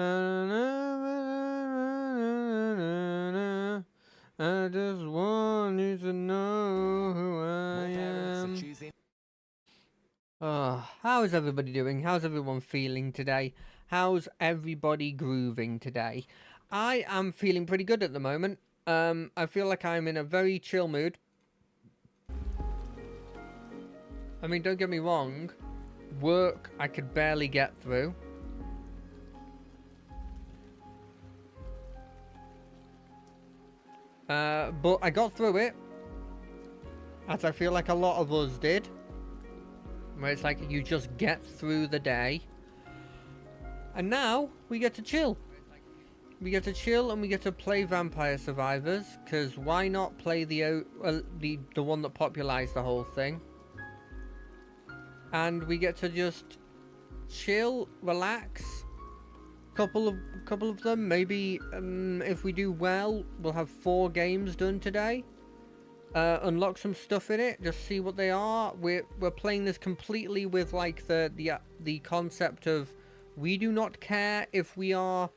I just want you to know who I am. How is everybody doing? How's everyone feeling today? How's everybody grooving today? I am feeling pretty good at the moment. I feel like I'm in a very chill mood. I mean, don't get me wrong. Work, I could barely get through. But I got through it. As I feel like a lot of us did. Where it's like you just get through the day. And now we get to chill. We get to chill and we get to play Vampire Survivors. Because why not play the one that popularized the whole thing? And we get to just chill, relax. Couple of them. Maybe if we do well, we'll have 4 games done today. Unlock some stuff in it, just see what they are. We're playing this completely with like the concept of we do not care if we are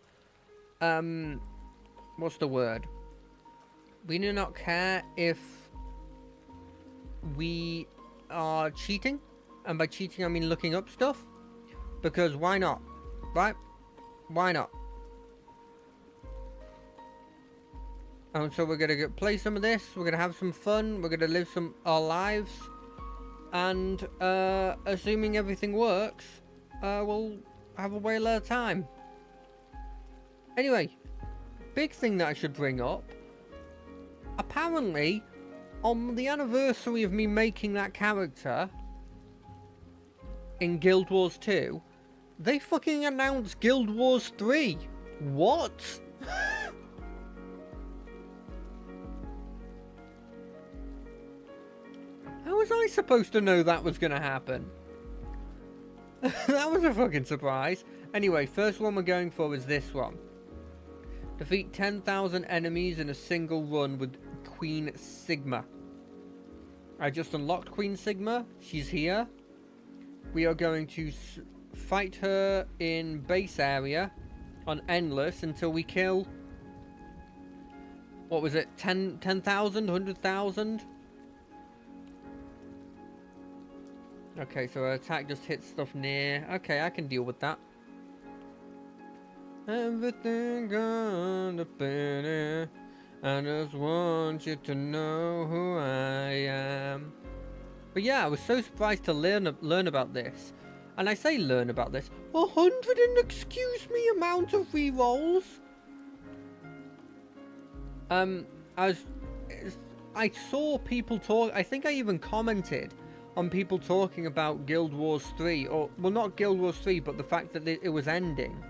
what's the word? We do not care if we are cheating, and by cheating I mean looking up stuff, because why not, right? Why not? And so we're gonna play some of this. We're gonna have some fun. We're gonna live our lives, and assuming everything works, we'll have a whale of a time. Anyway, big thing that I should bring up. Apparently, on the anniversary of me making that character in Guild Wars 2, they fucking announced Guild Wars 3. What? How was I supposed to know that was gonna happen? That was a fucking surprise. Anyway, first one we're going for is this one. Defeat 10,000 enemies in a single run with Queen Sigma. I just unlocked Queen Sigma. She's here. We are going to fight her in base area on Endless until we kill... What was it? 10,000? 100,000? Okay, so her attack just hits stuff near. Okay, I can deal with that. Everything gonna be. I just want you to know who I am. But yeah, I was so surprised to learn about this. And I say learn about this. 100 and excuse me amount of rerolls. I saw people talk. I think I even commented on people talking about Guild Wars 3, or, well, not Guild Wars 3, but the fact that it was ending.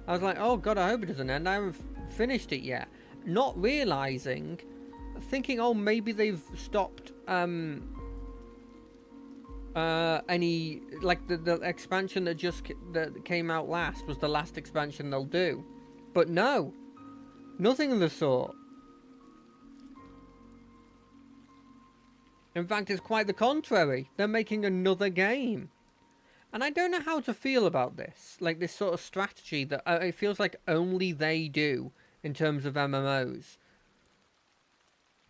I was like, oh god, I hope it doesn't end. I haven't finished it yet. Not realizing, thinking, oh, maybe they've stopped, any, like, the expansion that came out last was the last expansion they'll do. But no, nothing of the sort. In fact, it's quite the contrary. They're making another game. And I don't know how to feel about this. Like, this sort of strategy that it feels like only they do in terms of MMOs.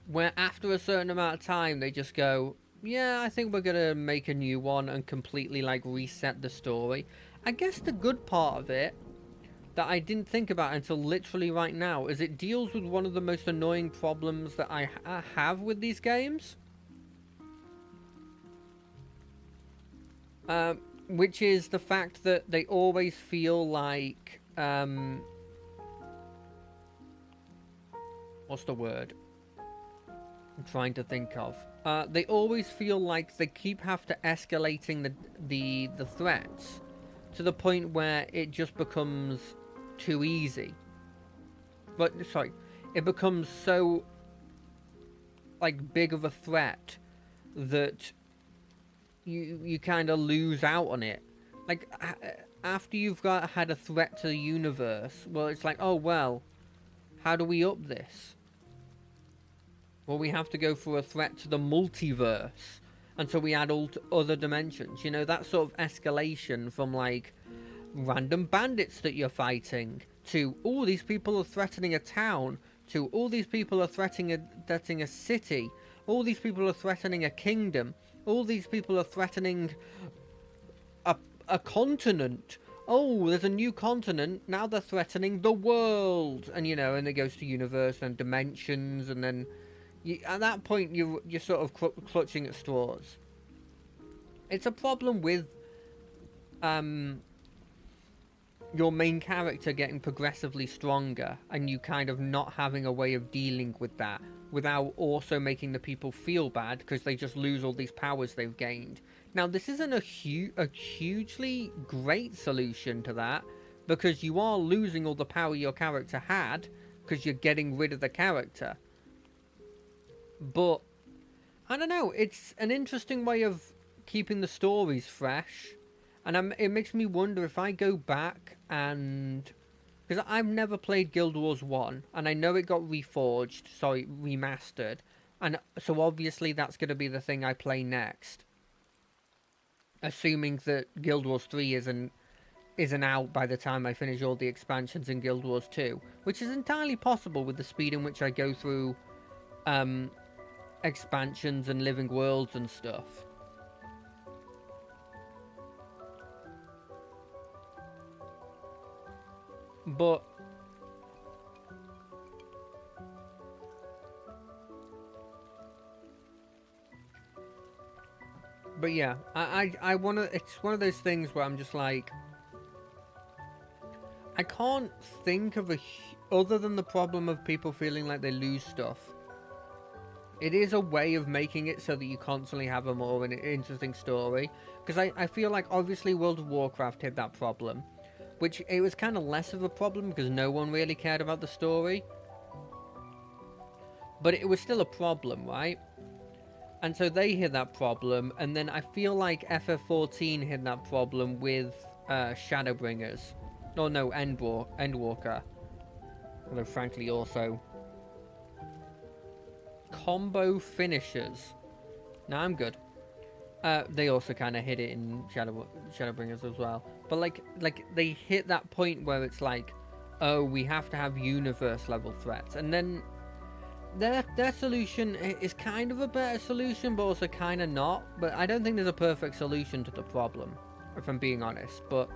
Where after a certain amount of time, they just go, yeah, I think we're going to make a new one and completely, like, reset the story. I guess the good part of it that I didn't think about until literally right now is it deals with one of the most annoying problems that I have with these games. Which is the fact that they always feel like, what's the word I'm trying to think of? They always feel like they have to escalating the threats to the point where it just becomes too easy. But, sorry, it becomes so, like, big of a threat that you kind of lose out on it. Like, after you've had a threat to the universe, well, it's like, oh, well, how do we up this? Well, we have to go for a threat to the multiverse. And so we add all other dimensions. You know, that sort of escalation from, like, random bandits that you're fighting, to all these people are threatening a town, to all these people are threatening a city, all these people are threatening a kingdom, all these people are threatening a continent. Oh, there's a new continent, now they're threatening the world. And, and it goes to universe and dimensions, and then at that point you're sort of clutching at straws. It's a problem with your main character getting progressively stronger, and you kind of not having a way of dealing with that without also making the people feel bad because they just lose all these powers they've gained. Now, this isn't a hugely great solution to that, because you are losing all the power your character had because you're getting rid of the character. But I don't know, it's an interesting way of keeping the stories fresh. And it makes me wonder if I go back and... Because I've never played Guild Wars 1, and I know it got remastered. And so obviously that's going to be the thing I play next. Assuming that Guild Wars 3 isn't out by the time I finish all the expansions in Guild Wars 2. Which is entirely possible with the speed in which I go through expansions and living worlds and stuff. But yeah, I wanna. It's one of those things where I'm just like, I can't think of other than the problem of people feeling like they lose stuff. It is a way of making it so that you constantly have a more interesting story. Because I feel like obviously World of Warcraft had that problem. Which, it was kind of less of a problem because no one really cared about the story. But it was still a problem, right? And so they hit that problem, and then I feel like FF14 hit that problem with Shadowbringers. Oh no, Endwalker. Although frankly also... Combo finishers. Nah, I'm good. They also kind of hit it in Shadowbringers as well. But like they hit that point where it's like, oh, we have to have universe level threats, and then their solution is kind of a better solution, but also kind of not. But I don't think there's a perfect solution to the problem, if I'm being honest. But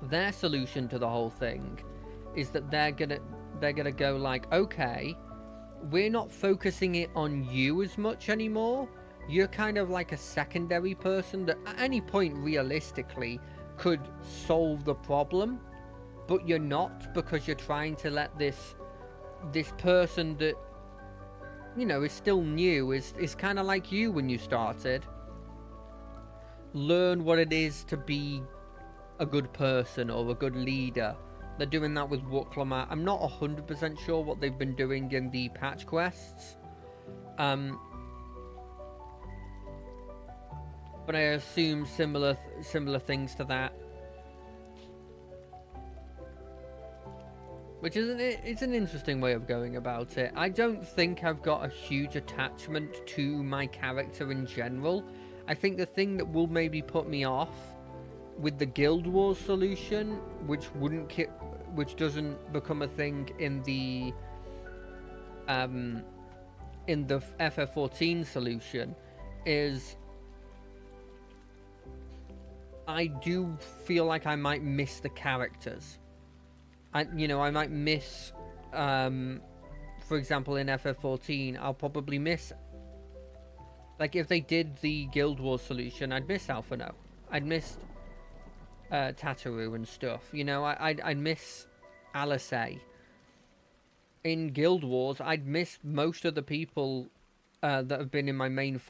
their solution to the whole thing is that they're gonna go like, okay, we're not focusing it on you as much anymore. You're kind of like a secondary person that at any point realistically could solve the problem, but you're not, because you're trying to let this person that, is still new, is kind of like you when you started, learn what it is to be a good person or a good leader. They're doing that with Wuklamar. I'm not 100% sure what they've been doing in the patch quests. But I assume similar things to that. Which is it's an interesting way of going about it. I don't think I've got a huge attachment to my character in general. I think the thing that will maybe put me off with the Guild Wars solution, which doesn't become a thing in the FF14 solution, is I do feel like I might miss the characters. I might miss, for example, in FF14, I'll probably miss, like, if they did the Guild Wars solution, I'd miss Alphinaud. I'd miss Tataru and stuff. I'd miss Alisaie. In Guild Wars, I'd miss most of the people that have been in my main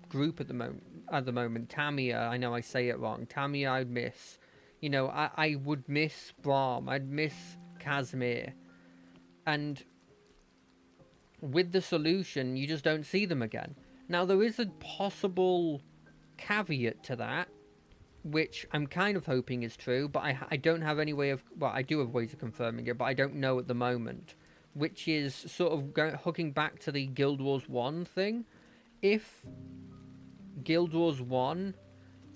group at the moment. Tamia, I know I say it wrong. Tamia, I'd miss. I would miss Braum. I'd miss Casimir. And with the solution, you just don't see them again. Now, there is a possible caveat to that, which I'm kind of hoping is true, but I don't have any way of... Well, I do have ways of confirming it, but I don't know at the moment. Which is sort of hooking back to the Guild Wars 1 thing. If Guild Wars 1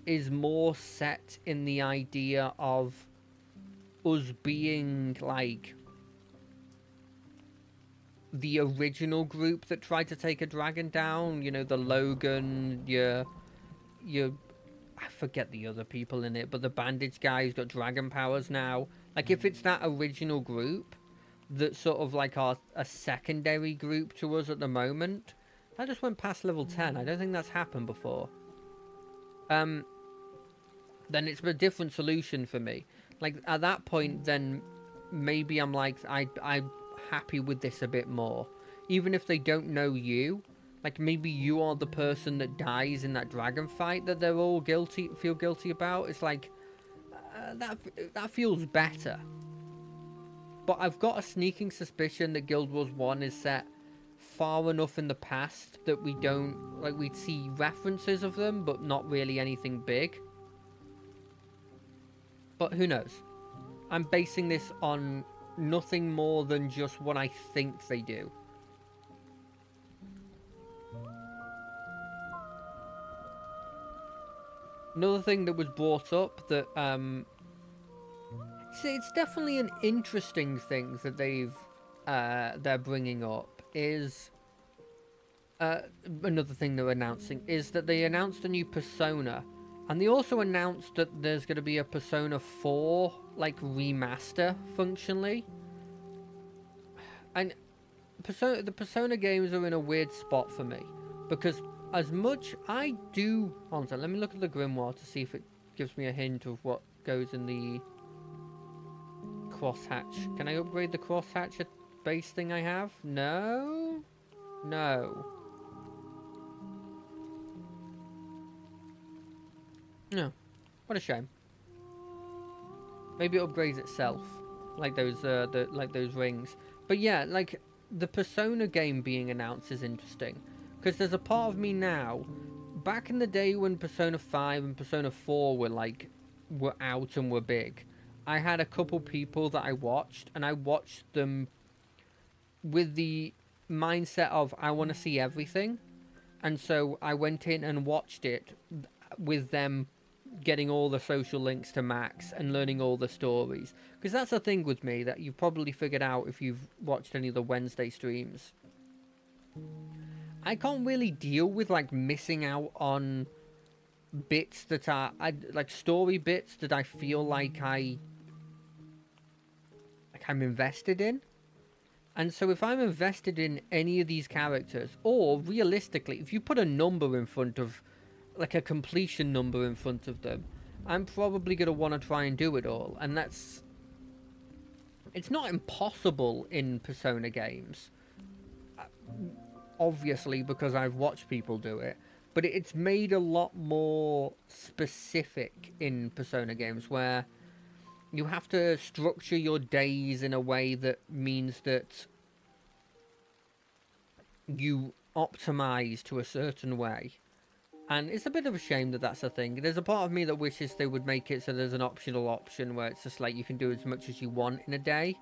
is more set in the idea of us being like the original group that tried to take a dragon down. You know, the Logan, your I forget the other people in it, but the bandage guy's got dragon powers now. Like, if it's that original group that's sort of like a secondary group to us at the moment, that just went past level 10. I don't think that's happened before. Then it's a different solution for me. Like, at that point, then maybe I'm like, I'm happy with this a bit more. Even if they don't know you, like, maybe you are the person that dies in that dragon fight that they're all feel guilty about. It's like, that feels better. But I've got a sneaking suspicion that Guild Wars 1 is set far enough in the past that we don't, like, we'd see references of them, but not really anything big. But who knows? I'm basing this on nothing more than just what I think they do. Another thing that was brought up that it's definitely an interesting thing that they're bringing up is another thing they're announcing is that they announced a new Persona, and they also announced that there's going to be a Persona 4 like remaster functionally. And the Persona games are in a weird spot for me because as much I do... Hold on a second, let me look at the Grimoire to see if it gives me a hint of what goes in the crosshatch. Can I upgrade the crosshatch base thing I have? No? No. No. What a shame. Maybe it upgrades itself. Like those those rings. But yeah, like the Persona game being announced is interesting. Because there's a part of me now, back in the day when Persona 5 and Persona 4 were out and were big, I had a couple people that I watched, and I watched them with the mindset of, I want to see everything. And so I went in and watched it with them getting all the social links to max and learning all the stories. Because that's the thing with me that you've probably figured out if you've watched any of the Wednesday streams. I can't really deal with like missing out on bits that are like story bits that I feel like I'm invested in. And so if I'm invested in any of these characters, or realistically, if you put a number in front of, like a completion number in front of them, I'm probably going to want to try and do it all. And that's... It's not impossible in Persona games. Obviously, because I've watched people do it. But it's made a lot more specific in Persona games, where you have to structure your days in a way that means that you optimize to a certain way. And it's a bit of a shame that that's a thing. There's a part of me that wishes they would make it so there's an optional option where it's just like you can do as much as you want in a day.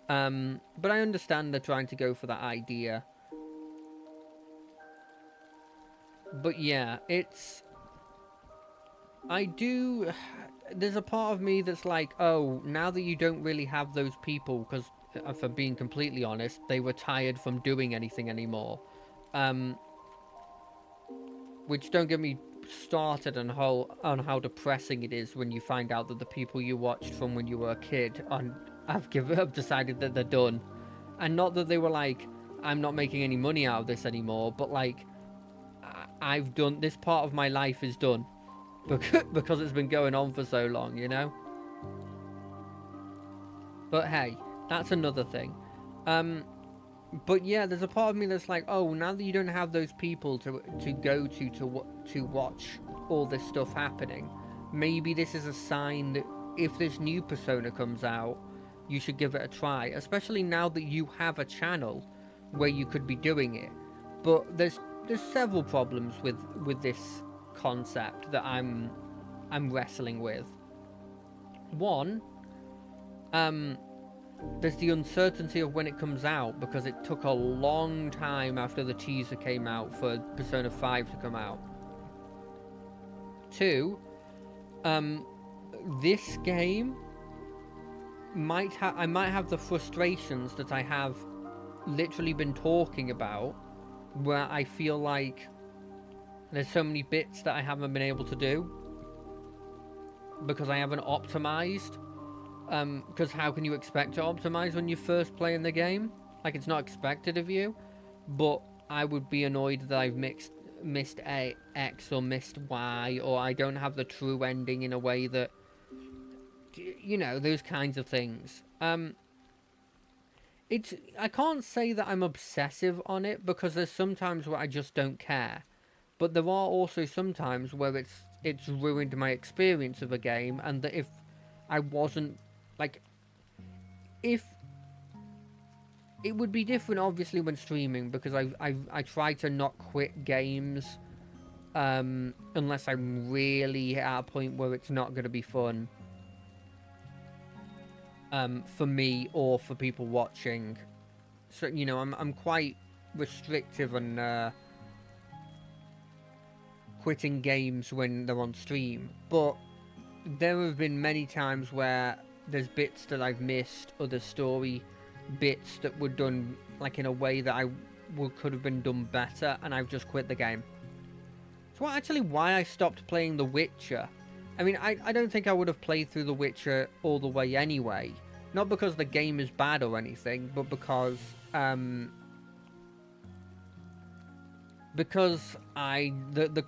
But I understand they're trying to go for that idea. But yeah, it's... There's a part of me that's like, oh, now that you don't really have those people, because, if I'm being completely honest, they were tired from doing anything anymore. Which, don't get me started on how depressing it is when you find out that the people you watched from when you were a kid have decided that they're done. And not that they were like, I'm not making any money out of this anymore, but like, I've done, this part of my life is done. Because it's been going on for so long, you know? But hey, that's another thing. But yeah, there's a part of me that's like, oh, now that you don't have those people to go to watch all this stuff happening, maybe this is a sign that if this new Persona comes out, you should give it a try. Especially now that you have a channel where you could be doing it. But there's several problems with this concept that I'm wrestling with. One, there's the uncertainty of when it comes out, because it took a long time after the teaser came out for Persona 5 to come out. Two, this game I might have the frustrations that I have literally been talking about, where I feel like there's so many bits that I haven't been able to do because I haven't optimized. Because how can you expect to optimize when you're first playing the game? Like, it's not expected of you. But I would be annoyed that I've missed a X or missed Y, or I don't have the true ending in a way that, you know, those kinds of things. I can't say that I'm obsessive on it, because there's sometimes where I just don't care. But there are also some times where it's ruined my experience of a game, and that if I wasn't, like, if it would be different obviously when streaming, because I try to not quit games unless I'm really at a point where it's not going to be fun for me or for people watching. So, you know, I'm quite restrictive on quitting games when they're on stream, but there have been many times where there's bits that I've missed, other story bits that were done like in a way that could have been done better, and I've just quit the game. It's actually why I stopped playing The Witcher. I mean, I don't think I would have played through The Witcher all the way anyway. Not because the game is bad or anything, but because the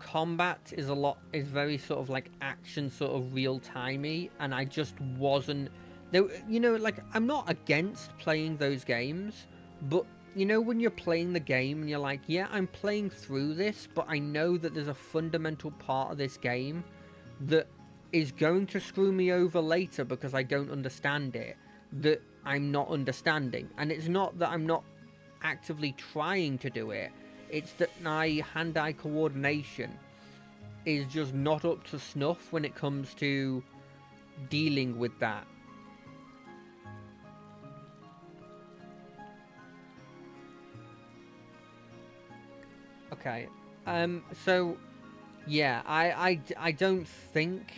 combat is very sort of like action, sort of real-timey, and I just wasn't there. You know, like, I'm not against playing those games, but you know, when you're playing the game and you're like, yeah, I'm playing through this, but I know that there's a fundamental part of this game that is going to screw me over later because I don't understand it, that I'm not understanding. And it's not that I'm not actively trying to do it, it's that my hand-eye coordination is just not up to snuff when it comes to dealing with that. Okay, so yeah, I don't think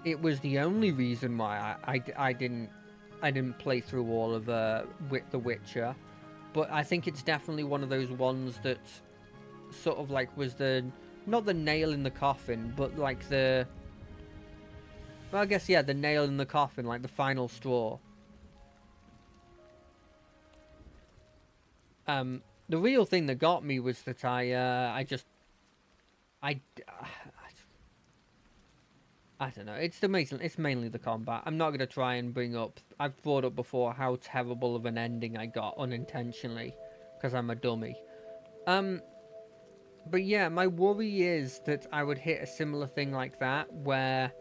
it was the only reason why I didn't play through all of The Witcher, but I think it's definitely one of those ones that sort of like was not the nail in the coffin, but like well, I guess, yeah, the nail in the coffin, like the final straw. The real thing that got me was that I don't know. It's mainly the combat. I'm not going to try and bring up... I've brought up before how terrible of an ending I got unintentionally, because I'm a dummy. But yeah, my worry is that I would hit a similar thing like that, where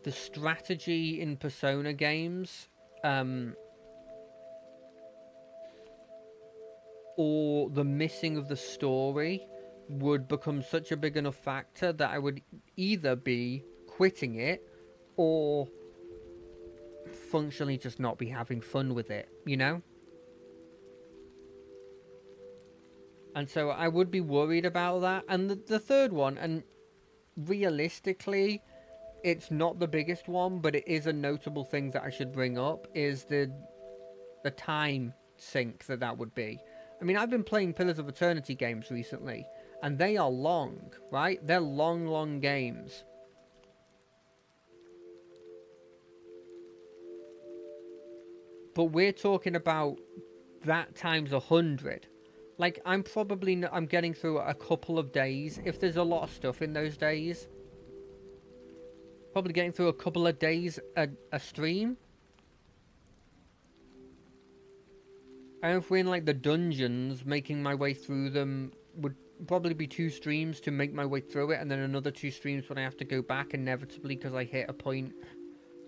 the strategy in Persona games, or the missing of the story would become such a big enough factor that I would either be quitting it or functionally just not be having fun with it, you know? And so I would be worried about that. And the third one, and realistically, it's not the biggest one, but it is a notable thing that I should bring up, is the time sink that would be. I mean, I've been playing Pillars of Eternity games recently, and they are long, right? They're long games. But we're talking about that times 100. Like, I'm getting through a couple of days. If there's a lot of stuff in those days, probably getting through a couple of days a stream. And if we're in, like, the dungeons, making my way through them would probably be 2 streams to make my way through it, and then another 2 streams when I have to go back inevitably because I hit a point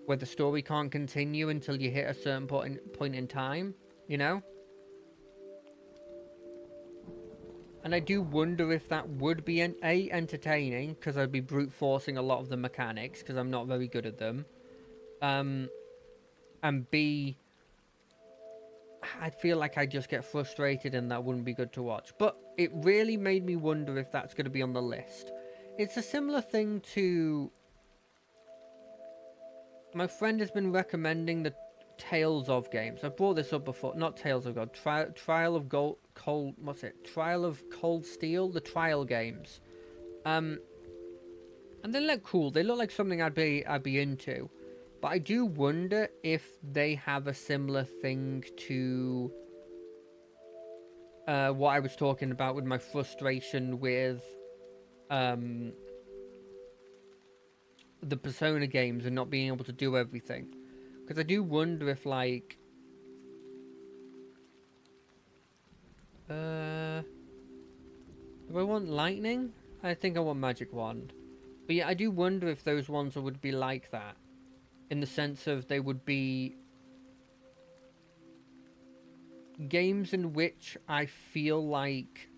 where the story can't continue until you hit a certain point in time, you know? And I do wonder if that would be entertaining, because I'd be brute forcing a lot of the mechanics, because I'm not very good at them. And B, I'd feel like I'd just get frustrated and that wouldn't be good to watch. But it really made me wonder if that's going to be on the list. It's a similar thing to... My friend has been recommending the Tales of games. I've brought this up before. Not Tales of God. Trial of Gold... Cold... What's it? Trial of Cold Steel? The Trial games. And they look cool. They look like something I'd be into. But I do wonder if they have a similar thing to what I was talking about with my frustration with the Persona games and not being able to do everything. Because I do wonder if, like... do I want lightning? I think I want magic wand. But yeah, I do wonder if those ones would be like that. In the sense of they would be games in which I feel like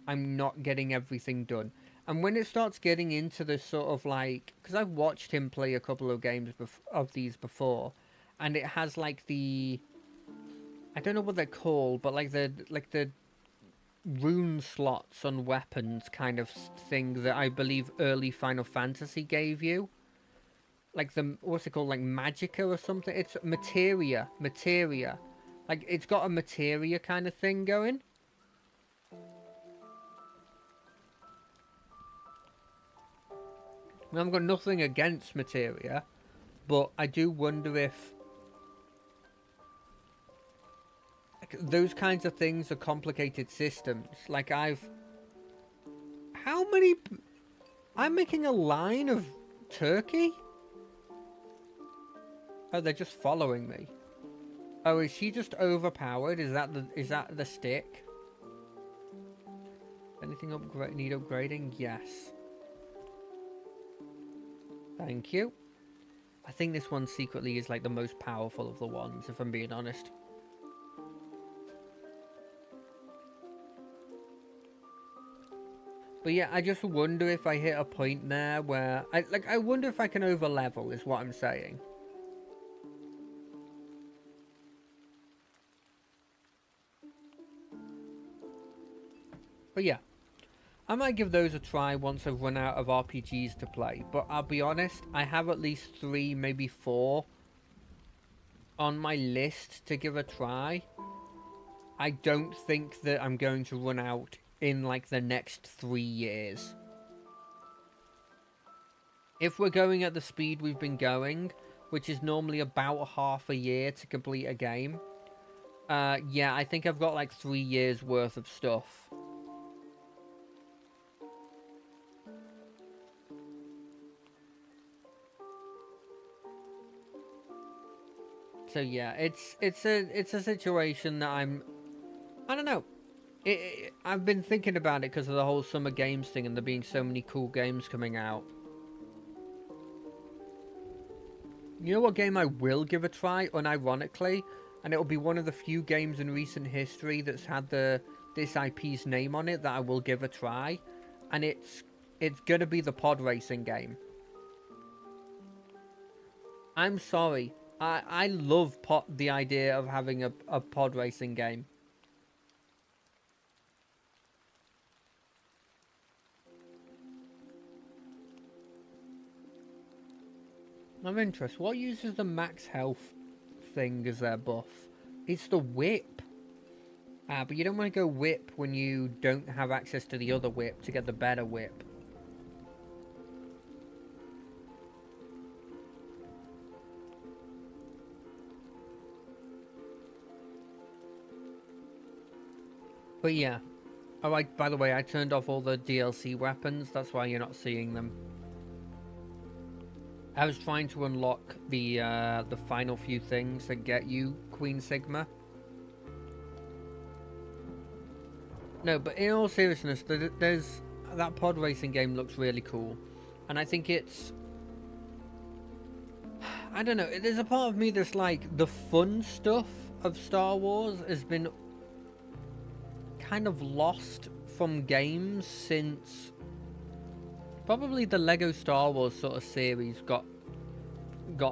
I'm not getting everything done. And when it starts getting into this sort of like... Because I've watched him play a couple of games of these before. And it has like the... I don't know what they're called, but like the rune slots on weapons kind of thing that I believe early Final Fantasy gave you. Like the, what's it called, like Magicka or something? It's Materia. Like, it's got a Materia kind of thing going. I mean, I've got nothing against Materia, but I do wonder if those kinds of things are complicated systems. Like, how many... I'm making a line of turkey? Oh, they're just following me. Oh, is she just overpowered? Is that the stick? Anything need upgrading? Yes. Thank you. I think this one secretly is like the most powerful of the ones, if I'm being honest. But yeah, I just wonder if I hit a point there where... I wonder if I can over-level, is what I'm saying. But yeah, I might give those a try once I've run out of RPGs to play. But I'll be honest, I have at least 3, maybe 4 on my list to give a try. I don't think that I'm going to run out in like the next 3 years. If we're going at the speed we've been going, which is normally about half a year to complete a game, yeah, I think I've got like 3 years worth of stuff. So yeah, it's a situation that I don't know. I've been thinking about it because of the whole Summer Games thing and there being so many cool games coming out. You know what game I will give a try, unironically? And it'll be one of the few games in recent history that's had this IP's name on it that I will give a try. And it's gonna be the pod racing game. I'm sorry. I love the idea of having a pod racing game. I'm interested. What uses the max health thing as their buff? It's the whip. But you don't want to go whip when you don't have access to the other whip to get the better whip. But yeah. Oh, by the way, I turned off all the DLC weapons. That's why you're not seeing them. I was trying to unlock the final few things that get you Queen Sigma. No, but in all seriousness, there's that pod racing game looks really cool, and I think it's... I don't know. There's a part of me that's like the fun stuff of Star Wars has been kind of lost from games since probably the Lego Star Wars sort of series got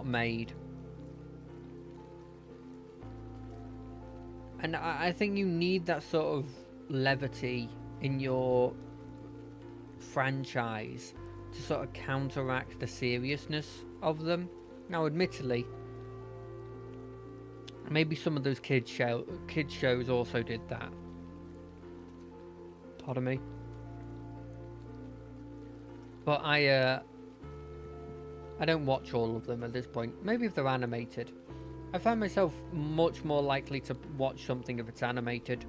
made. And I think you need that sort of levity in your franchise to sort of counteract the seriousness of them. Now, admittedly, maybe some of those kids shows also did that. Pardon me. But I don't watch all of them at this point. Maybe if they're animated. I find myself much more likely to watch something if it's animated.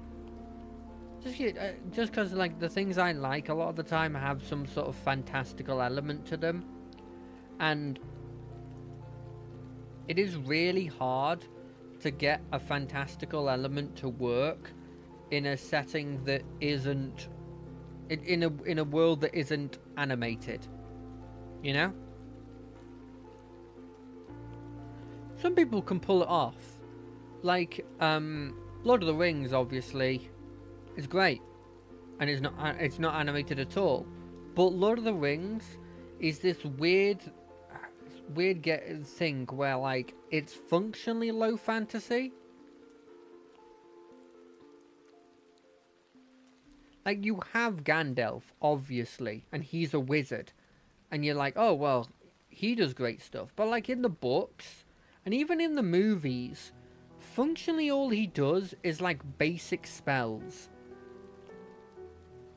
Just because, like, the things I like a lot of the time have some sort of fantastical element to them. And it is really hard to get a fantastical element to work in a setting that isn't... in a world that isn't animated. You know? Some people can pull it off. Like, Lord of the Rings, obviously, is great. And it's not animated at all. But Lord of the Rings is this weird thing where, like, it's functionally low fantasy. Like, you have Gandalf, obviously, and he's a wizard. And you're like, oh, well, he does great stuff. But, like, in the books... and even in the movies, functionally all he does is, like, basic spells.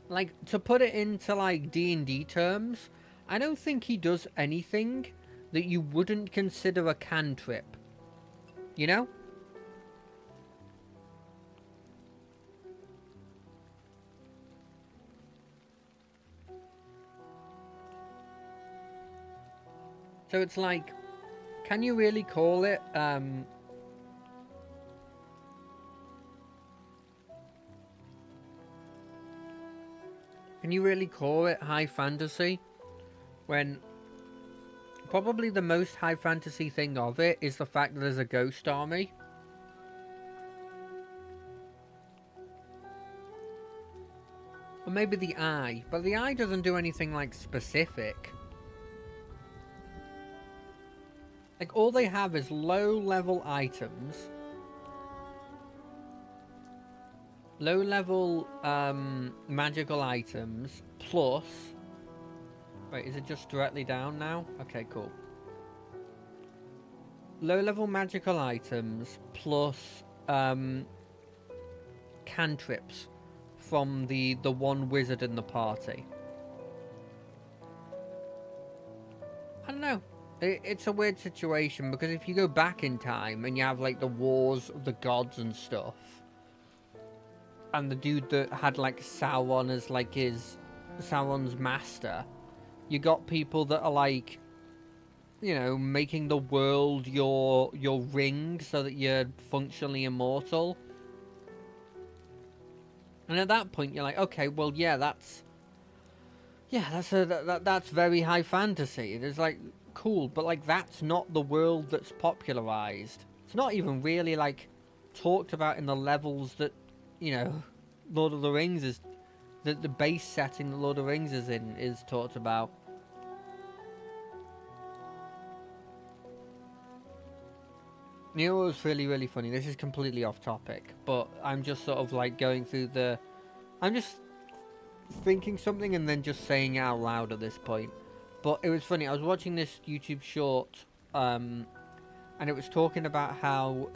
Like, to put it into, like, D&D terms, I don't think he does anything that you wouldn't consider a cantrip. You know? So it's like... can you really call it, can you really call it high fantasy? When probably the most high fantasy thing of it is the fact that there's a ghost army. Or maybe the eye, but the eye doesn't do anything, like, specific. Like, all they have is low-level items. Low-level, magical items, plus... wait, is it just directly down now? Okay, cool. Low-level magical items, plus, cantrips from the one wizard in the party. I don't know. It's a weird situation, because if you go back in time and you have, like, the wars of the gods and stuff, and the dude that had, like, Sauron as, like, Sauron's master, you got people that are, like, you know, making the world your ring so that you're functionally immortal. And at that point, you're like, okay, well, yeah, that's very high fantasy. It is, like... cool, but, like, that's not the world that's popularized. It's not even really, like, talked about in the levels that, you know, Lord of the Rings is... the base setting that Lord of the Rings is in is talked about. You know what was really, really funny? This is completely off topic, but I'm just sort of, like, going through the... I'm just thinking something and then just saying it out loud at this point. But it was funny, I was watching this YouTube short, and it was talking about how...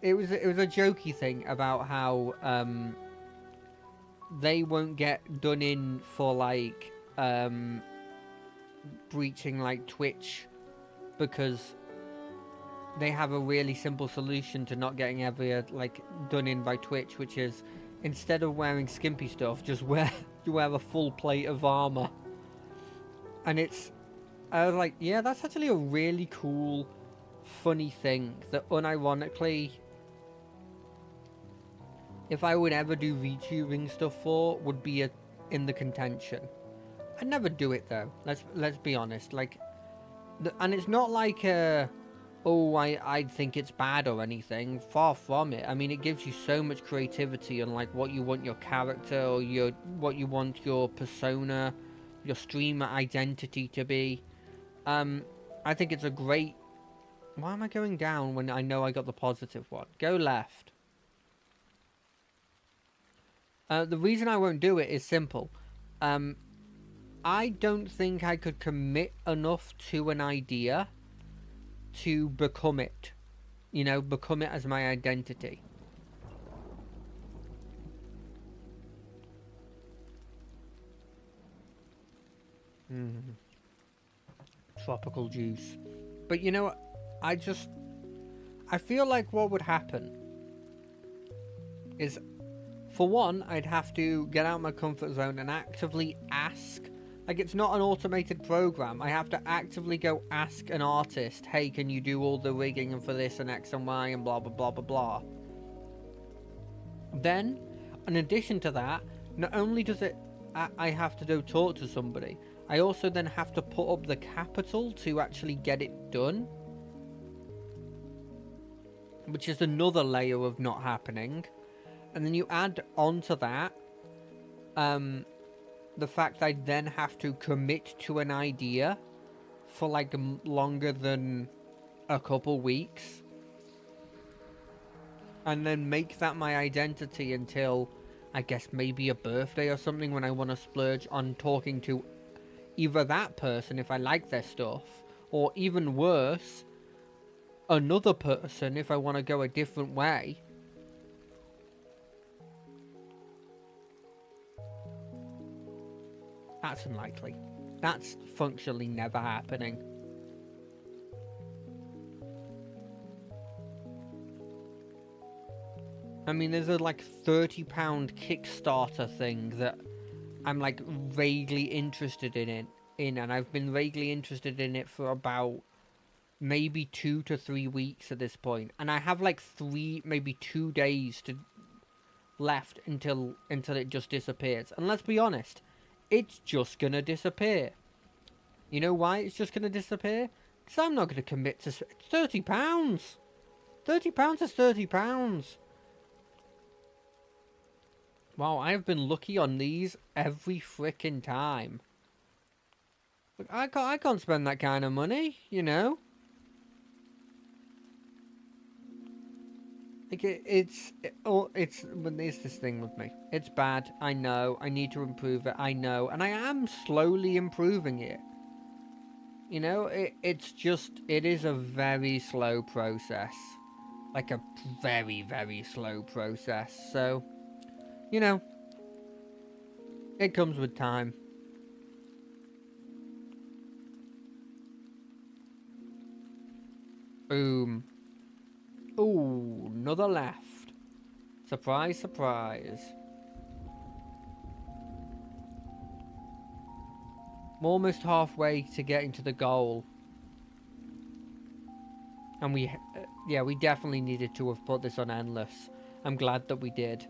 it was a jokey thing about how, they won't get done in for, like, breaching, like, Twitch, because they have a really simple solution to not getting ever, like, done in by Twitch, which is, instead of wearing skimpy stuff, just wear a full plate of armor. And I was like, yeah, that's actually a really cool, funny thing that unironically, if I would ever do VTubing stuff for, would be in the contention. I'd never do it though. Let's be honest. Like, and it's not like I think it's bad or anything. Far from it. I mean, it gives you so much creativity on, like, what you want your character or what you want your persona, your streamer identity to be. I think it's a great... why am I going down when I know I got the positive one? Go left. The reason I won't do it is simple. I don't think I could commit enough to an idea to become it. You know, become it as my identity. Mm, tropical juice. But you know what? I feel like what would happen is, for one, I'd have to get out of my comfort zone and actively ask. Like, it's not an automated program. I have to actively go ask an artist, hey, can you do all the rigging and for this and X and Y and blah, blah, blah, blah, blah. Then, in addition to that, not only does it, I have to go talk to somebody, I also then have to put up the capital to actually get it done. Which is another layer of not happening. And then you add onto that, the fact I then have to commit to an idea for like longer than a couple weeks. And then make that my identity until, I guess, maybe a birthday or something when I want to splurge on talking to either that person if I like their stuff, or even worse, another person if I want to go a different way. That's unlikely. That's functionally never happening. I mean, there's a like £30 Kickstarter thing that I'm like vaguely interested in, and I've been vaguely interested in it for about maybe 2 to 3 weeks at this point, and I have like 2 days left until it just disappears. And let's be honest, it's just gonna disappear. You know why it's just gonna disappear? Because I'm not gonna commit to £30. £30 is £30. Wow, I have been lucky on these every frickin' time. Look, I can't spend that kind of money, you know. Like it's this thing with me. It's bad. I know. I need to improve it. I know, and I am slowly improving it. You know, it is a very slow process, like a very, very slow process. So, you know, it comes with time. Boom. Ooh, another left. Surprise, surprise. I'm almost halfway to getting to the goal. And we definitely needed to have put this on endless. I'm glad that we did.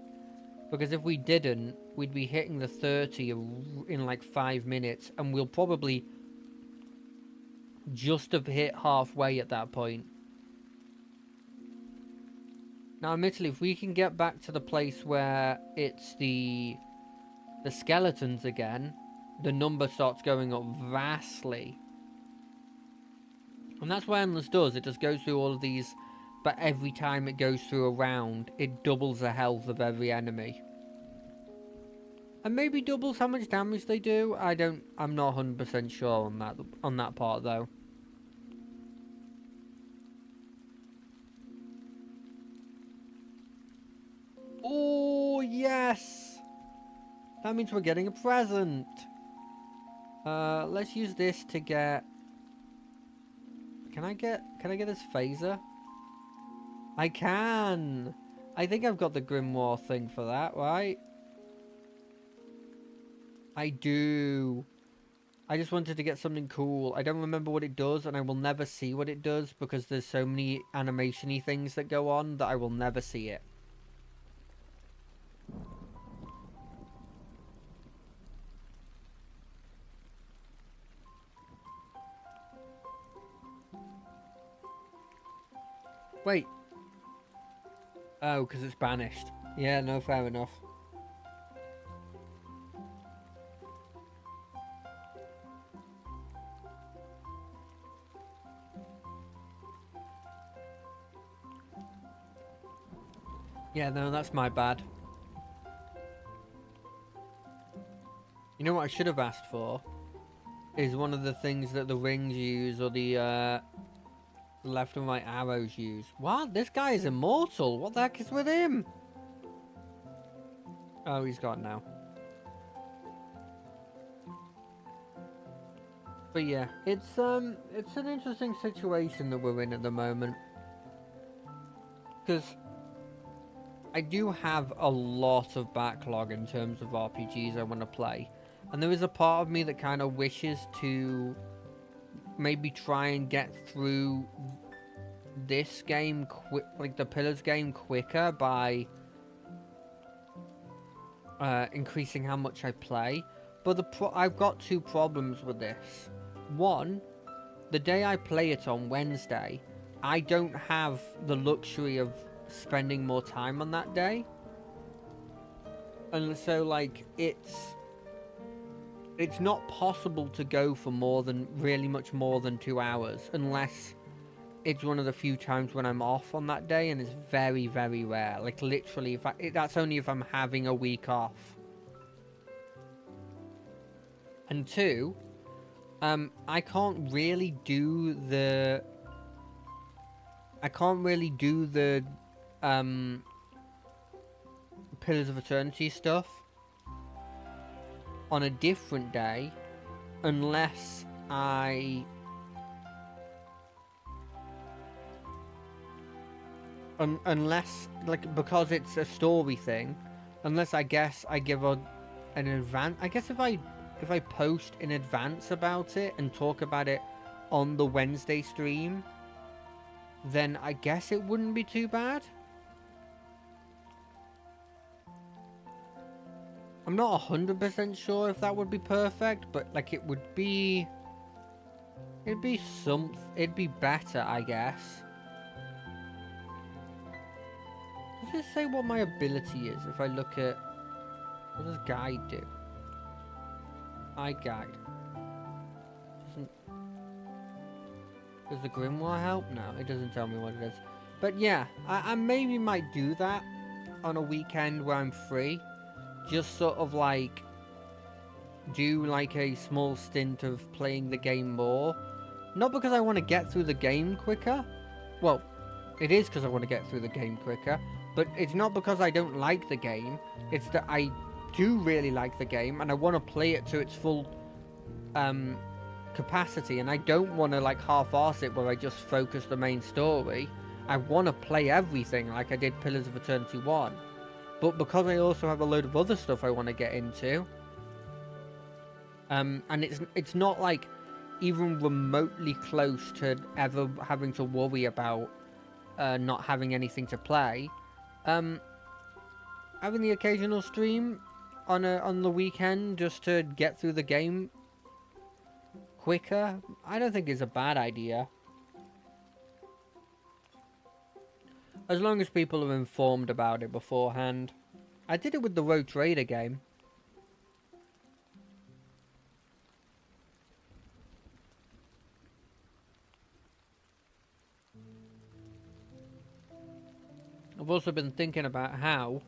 Because if we didn't, we'd be hitting the 30 in like 5 minutes, and we'll probably just have hit halfway at that point. Now, admittedly, if we can get back to the place where it's the skeletons again, the number starts going up vastly. And that's what Endless does. It just goes through all of these, but every time it goes through a round, it doubles the health of every enemy. And maybe doubles how much damage they do. I'm not 100% sure on that part though. Oh, yes! That means we're getting a present. Let's use this to get... Can I get this phaser? I can! I think I've got the Grimoire thing for that, right? I do. I just wanted to get something cool. I don't remember what it does, and I will never see what it does because there's so many animation-y things that go on that I will never see it. Wait. Oh, because it's banished. Yeah, no, fair enough. Yeah, no, that's my bad. You know what I should have asked for? is one of the things that the rings use, or the left and right arrows use. What? This guy is immortal. What the heck is with him? Oh, he's gone now. But yeah, it's an interesting situation that we're in at the moment, because I do have a lot of backlog in terms of RPGs I want to play, and there is a part of me that kind of wishes to maybe try and get through this game like the Pillars game quicker by increasing how much I play. But I've got two problems with this. One, the day I play it on Wednesday, I don't have the luxury of spending more time on that day. And so, like, it's not possible to go for really much more than 2 hours, unless it's one of the few times when I'm off on that day, and it's very, very rare. Like, literally, that's only if I'm having a week off. And two, I can't really do the Pillars of Eternity stuff on a different day unless unless, like, because it's a story thing, unless I guess I give an advance. I guess if I post in advance about it and talk about it on the Wednesday stream, then I guess it wouldn't be too bad. I'm not 100% sure if that would be perfect, but like it'd be better, I guess. Does it say what my ability is if I look at, what does guide do? Guide. Does the grimoire help? No, it doesn't tell me what it is. But yeah, I maybe might do that on a weekend where I'm free. Just sort of like do like a small stint of playing the game more. Not because I want to get through the game quicker. Well, it is because I want to get through the game quicker. But it's not because I don't like the game. It's that I do really like the game and I want to play it to its full capacity, and I don't want to like half-arse it where I just focus the main story. I want to play everything like I did Pillars of Eternity 1, but because I also have a load of other stuff I want to get into, and it's not like even remotely close to ever having to worry about not having anything to play. Having the occasional stream on the weekend just to get through the game quicker, I don't think is a bad idea. As long as people are informed about it beforehand. I did it with the Rogue Trader game. I've also been thinking about how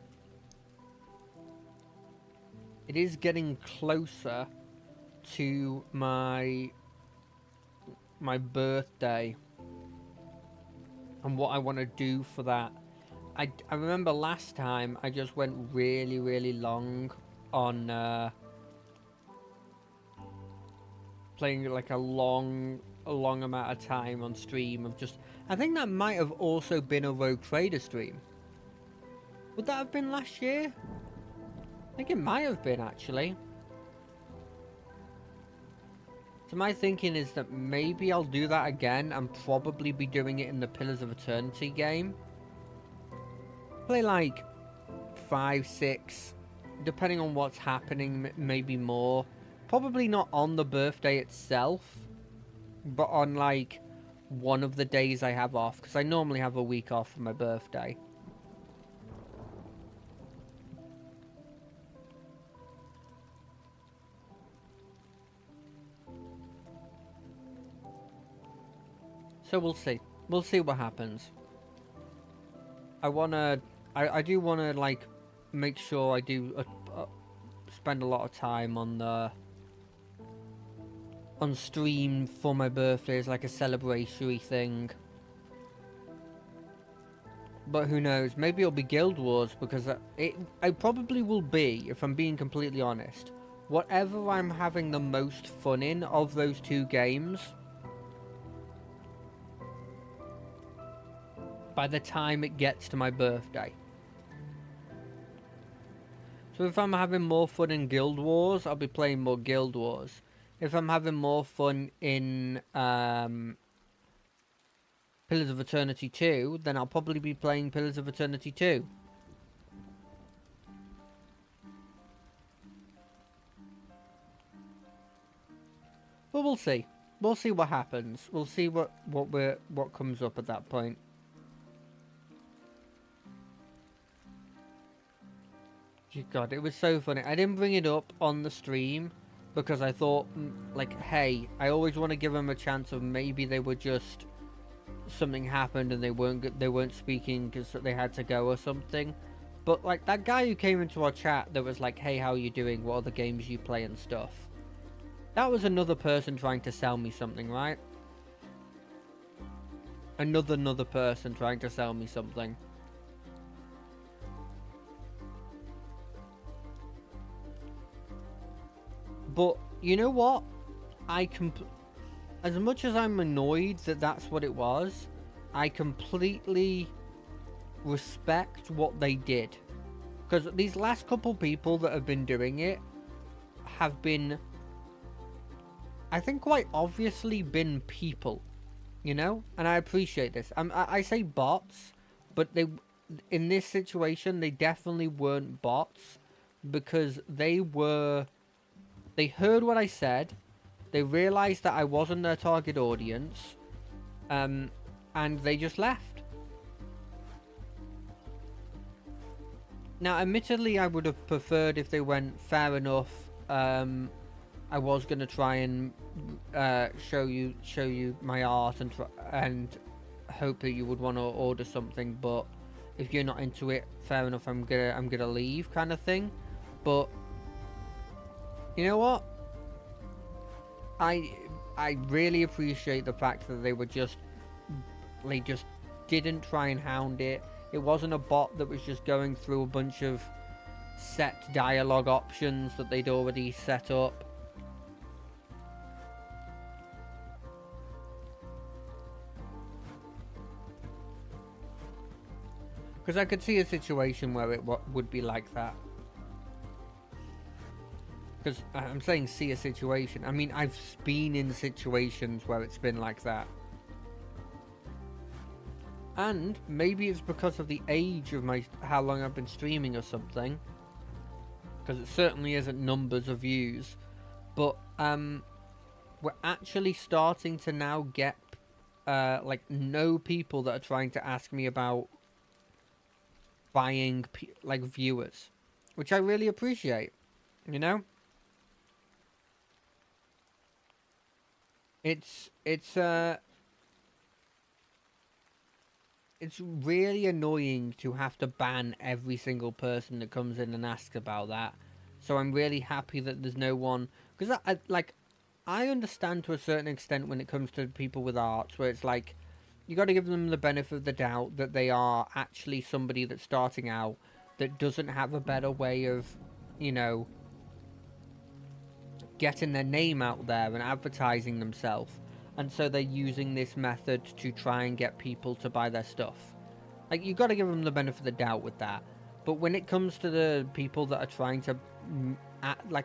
it is getting closer to my birthday and what I want to do for that. I remember last time I just went really, really long on playing like a long amount of time on stream of just... I think that might have also been a Rogue Trader stream. Would that have been last year? I think it might have been, actually. So my thinking is that maybe I'll do that again and probably be doing it in the Pillars of Eternity game. Play like 5, 6, depending on what's happening, maybe more. Probably not on the birthday itself, but on like one of the days I have off, because I normally have a week off for my birthday. So we'll see. We'll see what happens. I do wanna like make sure I do spend a lot of time on the on stream for my birthday as like a celebratory thing. But who knows? Maybe it'll be Guild Wars, because I probably will be, if I'm being completely honest. Whatever I'm having the most fun in of those two games, by the time it gets to my birthday. So if I'm having more fun in Guild Wars, I'll be playing more Guild Wars. If I'm having more fun in Pillars of Eternity 2, then I'll probably be playing Pillars of Eternity 2. But we'll see. We'll see what happens. We'll see what comes up at that point. God, it was so funny. I didn't bring it up on the stream because I thought, like, hey, I always want to give them a chance of maybe they were just something happened and they weren't speaking because they had to go or something. But like that guy who came into our chat that was like, hey, how are you doing? What other games you play and stuff? That was another person trying to sell me something, right? Another person trying to sell me something. But you know what? As much as I'm annoyed that that's what it was, I completely respect what they did. Because these last couple people that have been doing it have been, I think, quite obviously been people, you know? And I appreciate this. I say bots, but in this situation, they definitely weren't bots, because they heard what I said, they realised that I wasn't their target audience, and they just left. Now, admittedly, I would have preferred if they went, fair enough, I was going to try and show you my art and hope that you would want to order something, but if you're not into it, fair enough, I'm gonna leave, kind of thing. But you know what? I really appreciate the fact that they just didn't try and hound it. It wasn't a bot that was just going through a bunch of set dialogue options that they'd already set up. Because I could see a situation where it would be like that. Because I'm saying see a situation. I mean, I've been in situations where it's been like that. And maybe it's because of the age of how long I've been streaming or something. Because it certainly isn't numbers of views. But we're actually starting to now get know people that are trying to ask me about buying viewers, which I really appreciate, you know. It's really annoying to have to ban every single person that comes in and asks about that. So I'm really happy that there's no one, because I understand to a certain extent when it comes to people with arts, where it's like you got to give them the benefit of the doubt that they are actually somebody that's starting out that doesn't have a better way of, you know, getting their name out there and advertising themselves, and so they're using this method to try and get people to buy their stuff. Like, you got to give them the benefit of the doubt with that. But when it comes to the people that are trying to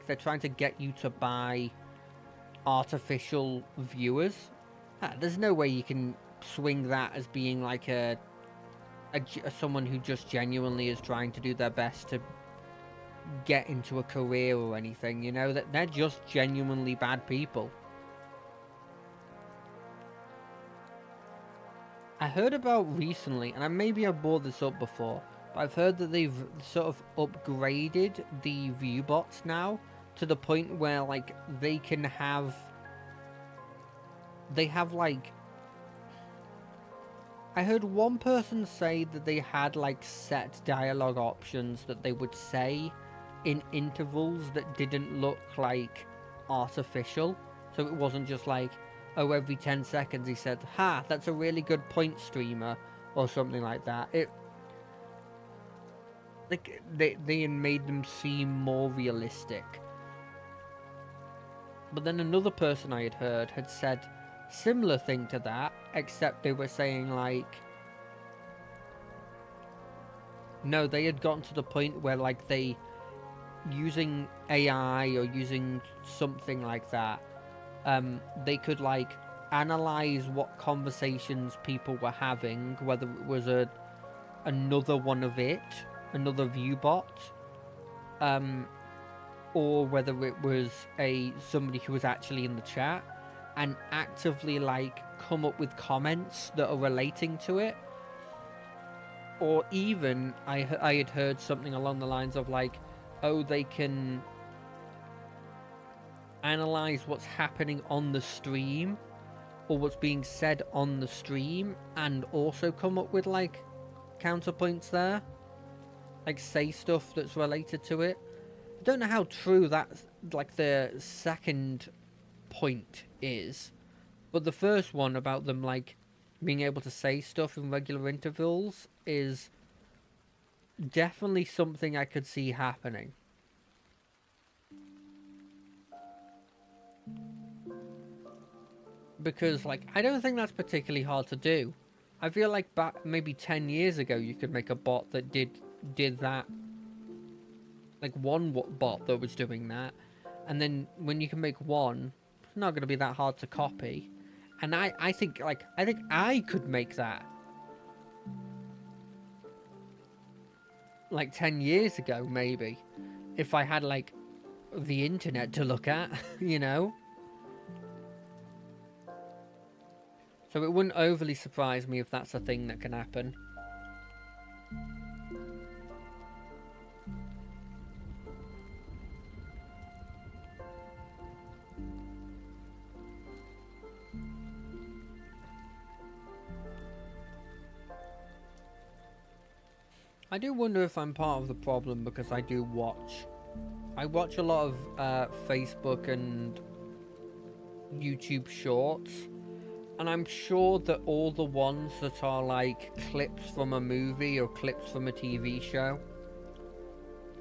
they're trying to get you to buy artificial viewers, there's no way you can swing that as being like someone who just genuinely is trying to do their best to get into a career or anything, you know, that they're just genuinely bad people. I heard about recently, and maybe I brought this up before, but I've heard that they've sort of upgraded the view bots now to the point where they have I heard one person say that they had set dialogue options that they would say in intervals that didn't look like artificial. So So it wasn't just like, oh, every 10 seconds he said, ha, that's a really good point, streamer, or something like that. It, like, they made them seem more realistic. But then another person I had heard had said similar thing to that, except they were saying like, no, they had gotten to the point where like they, using AI or using something like that, they could like analyze what conversations people were having, whether it was another one of it, another viewbot, or whether it was somebody who was actually in the chat, and actively like come up with comments that are relating to it. Or even I had heard something along the lines of like, oh, they can analyze what's happening on the stream or what's being said on the stream and also come up with like counterpoints there, like say stuff that's related to it. I don't know how true that like the second point is, but the first one about them like being able to say stuff in regular intervals is definitely something I could see happening. Because like I don't think that's particularly hard to do. I feel like back maybe 10 years ago you could make a bot that did that. Like one bot that was doing that, and then when you can make one, it's not going to be that hard to copy. And I think I could make that like 10 years ago maybe, if I had like the internet to look at, you know. So it wouldn't overly surprise me if that's a thing that can happen. I do wonder if I'm part of the problem because I watch a lot of Facebook and YouTube shorts, and I'm sure that all the ones that are like clips from a movie or clips from a TV show,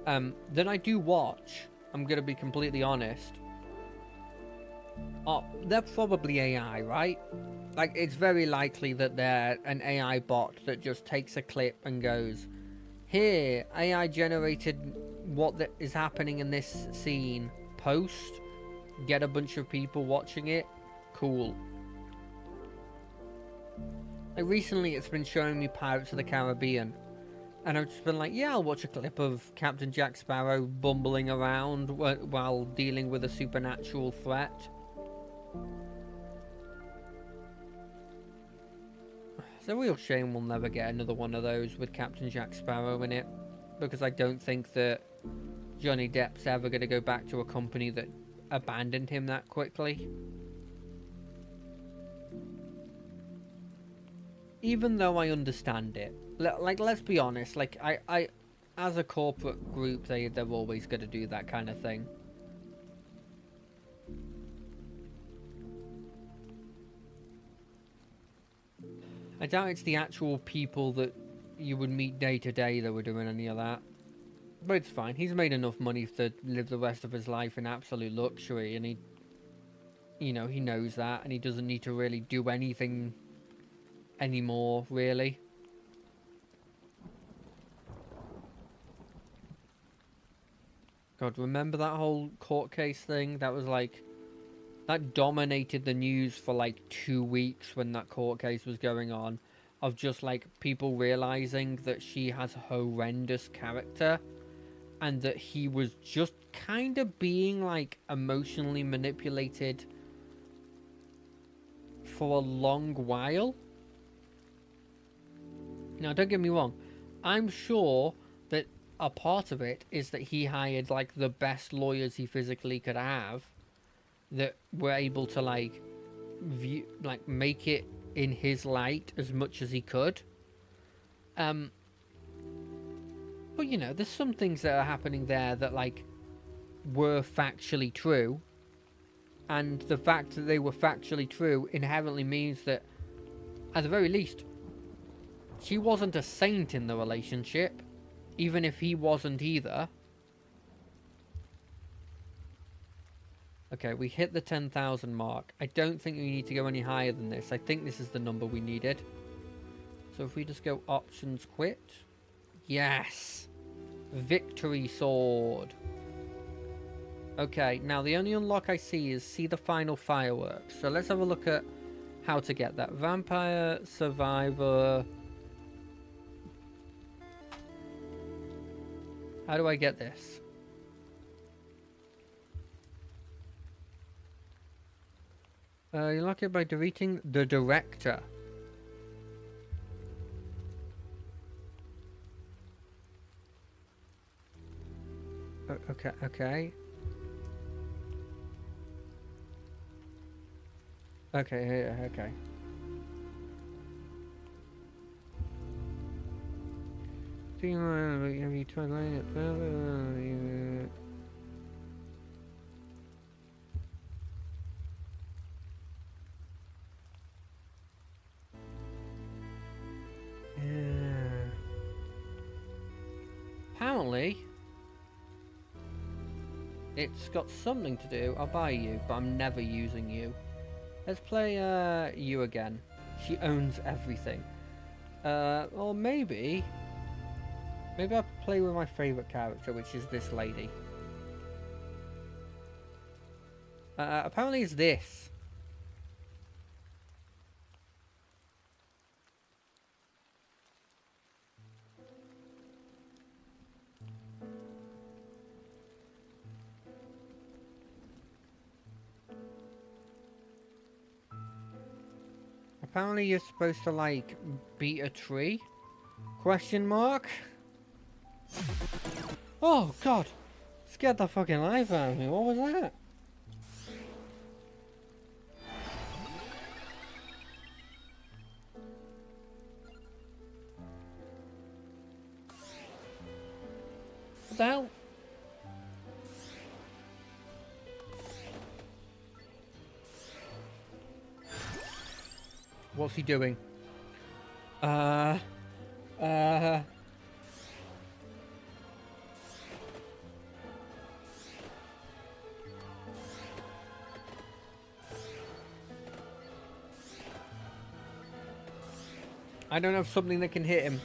that I do watch, I'm gonna be completely honest, they're probably AI, right? Like, it's very likely that they're an AI bot that just takes a clip and goes, here, AI generated what is happening in this scene, post, get a bunch of people watching it, cool. Like, recently it's been showing me Pirates of the Caribbean, and I've just been like, yeah, I'll watch a clip of Captain Jack Sparrow bumbling around while dealing with a supernatural threat. It's a real shame we'll never get another one of those with Captain Jack Sparrow in it, because I don't think that Johnny Depp's ever going to go back to a company that abandoned him that quickly. Even though I understand it. Like, let's be honest, like, I as a corporate group, they're always going to do that kind of thing. I doubt it's the actual people that you would meet day to day that were doing any of that. But it's fine. He's made enough money to live the rest of his life in absolute luxury, and he knows that, and he doesn't need to really do anything anymore, really. God, remember that whole court case thing? That was like, that dominated the news for like 2 weeks when that court case was going on, of just like people realizing that she has a horrendous character and that he was just kind of being like emotionally manipulated for a long while. Now, don't get me wrong, I'm sure that a part of it is that he hired like the best lawyers he physically could have that were able to like make it in his light as much as he could. But you know, there's some things that are happening there that like were factually true. And the fact that they were factually true inherently means that, at the very least, she wasn't a saint in the relationship, even if he wasn't either. Okay, we hit the 10,000 mark. I don't think we need to go any higher than this. I think this is the number we needed. So if we just go options quit. Yes! Victory sword. Okay, now the only unlock I see is see the final fireworks. So let's have a look at how to get that. Vampire, survivor. How do I get this? You unlock it by deleting the director. Okay, okay. Okay, yeah, okay. Have you tried lining it further? Apparently, it's got something to do. I'll buy you, but I'm never using you. Let's play you again. She owns everything. Or maybe I'll play with my favourite character, which is this lady. Apparently it's this. Apparently you're supposed to, like, beat a tree? Question mark? Oh, God! Scared the fucking life out of me. What was that? What the hell? What's he doing? I don't have something that can hit him.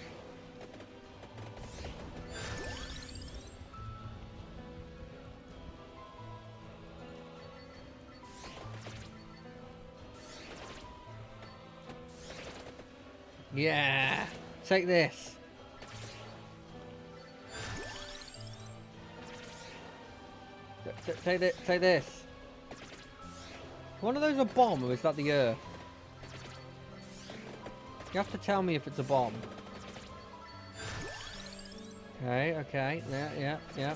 Yeah, take this. Take this. One of those a bomb, or is that the Earth? You have to tell me if it's a bomb. Okay, okay, yeah. I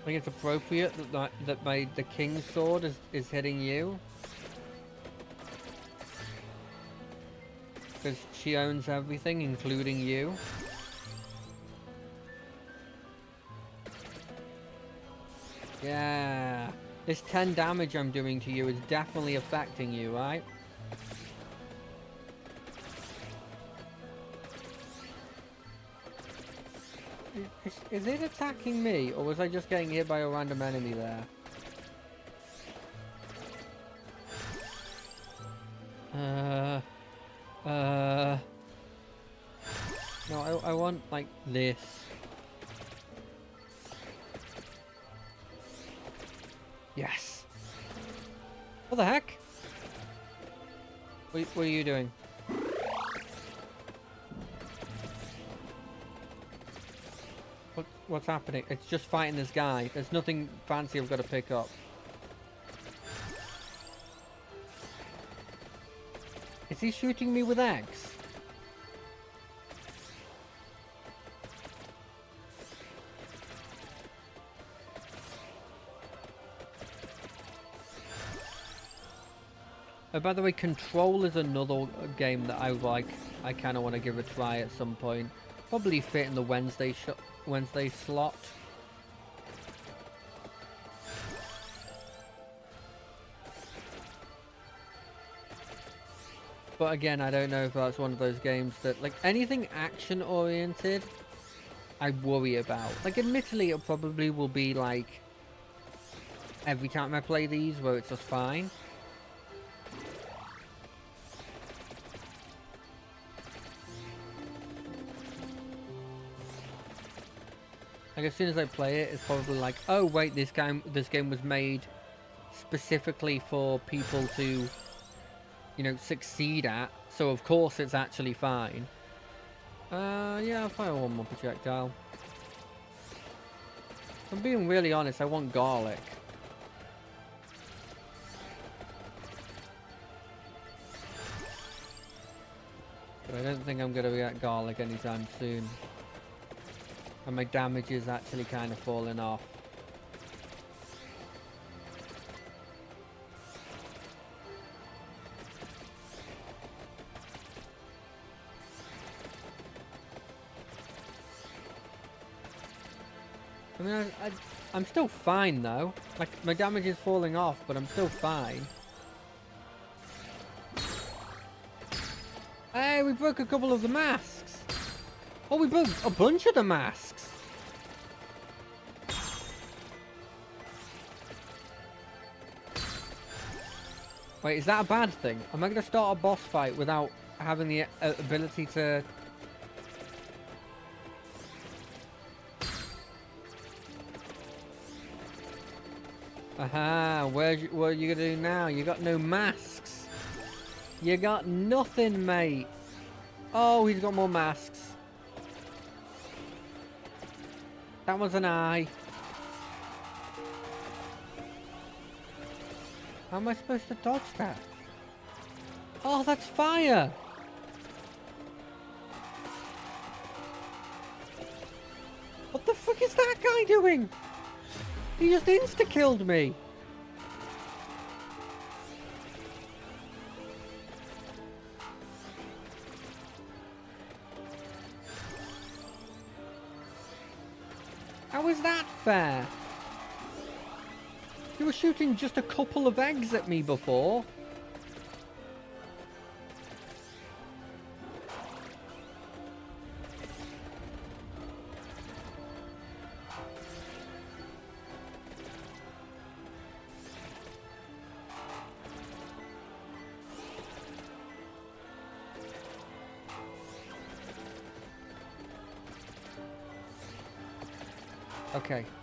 think it's appropriate that the King's Sword is hitting you. Because she owns everything, including you. Yeah. This 10 damage I'm doing to you is definitely affecting you, right? Is it attacking me, or was I just getting hit by a random enemy there? No, I want, like, this. Yes! What the heck? What are you doing? What's happening? It's just fighting this guy. There's nothing fancy I've got to pick up. Is he shooting me with eggs? Oh, by the way, Control is another game that I kind of want to give a try at some point. Probably fit in the Wednesday slot. But again, I don't know if that's one of those games that, like, anything action-oriented, I worry about. Like, admittedly, it probably will be, like, every time I play these where it's just fine. Like, as soon as I play it, it's probably like, oh, wait, this game was made specifically for people to, you know, succeed at. So, of course, it's actually fine. Yeah, I'll fire one more projectile. If I'm being really honest, I want garlic. But I don't think I'm going to get garlic anytime soon. And my damage is actually kind of falling off. I mean, I'm still fine though. Like, my damage is falling off, but I'm still fine. Hey, we broke a couple of the masks. Oh, we broke a bunch of the masks. Wait, is that a bad thing? Am I going to start a boss fight without having the ability to... Aha, what are you going to do now? You got no masks. You got nothing, mate. Oh, he's got more masks. That was an eye. How am I supposed to dodge that? Oh, that's fire! What the fuck is that guy doing? He just insta-killed me. How is that fair? You were shooting just a couple of eggs at me before.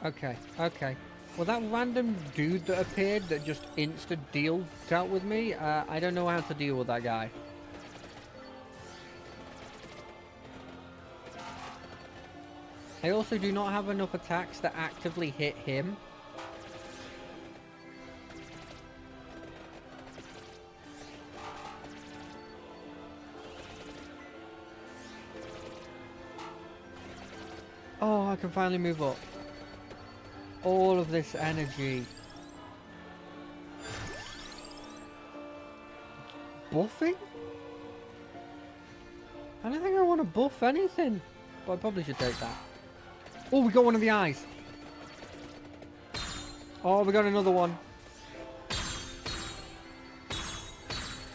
Okay. Well, that random dude that appeared that just dealt with me, I don't know how to deal with that guy. I also do not have enough attacks that actively hit him. Oh, I can finally move up. All of this energy. Buffing? I don't think I want to buff anything. But I probably should take that. Oh, we got one of the eyes. Oh, we got another one.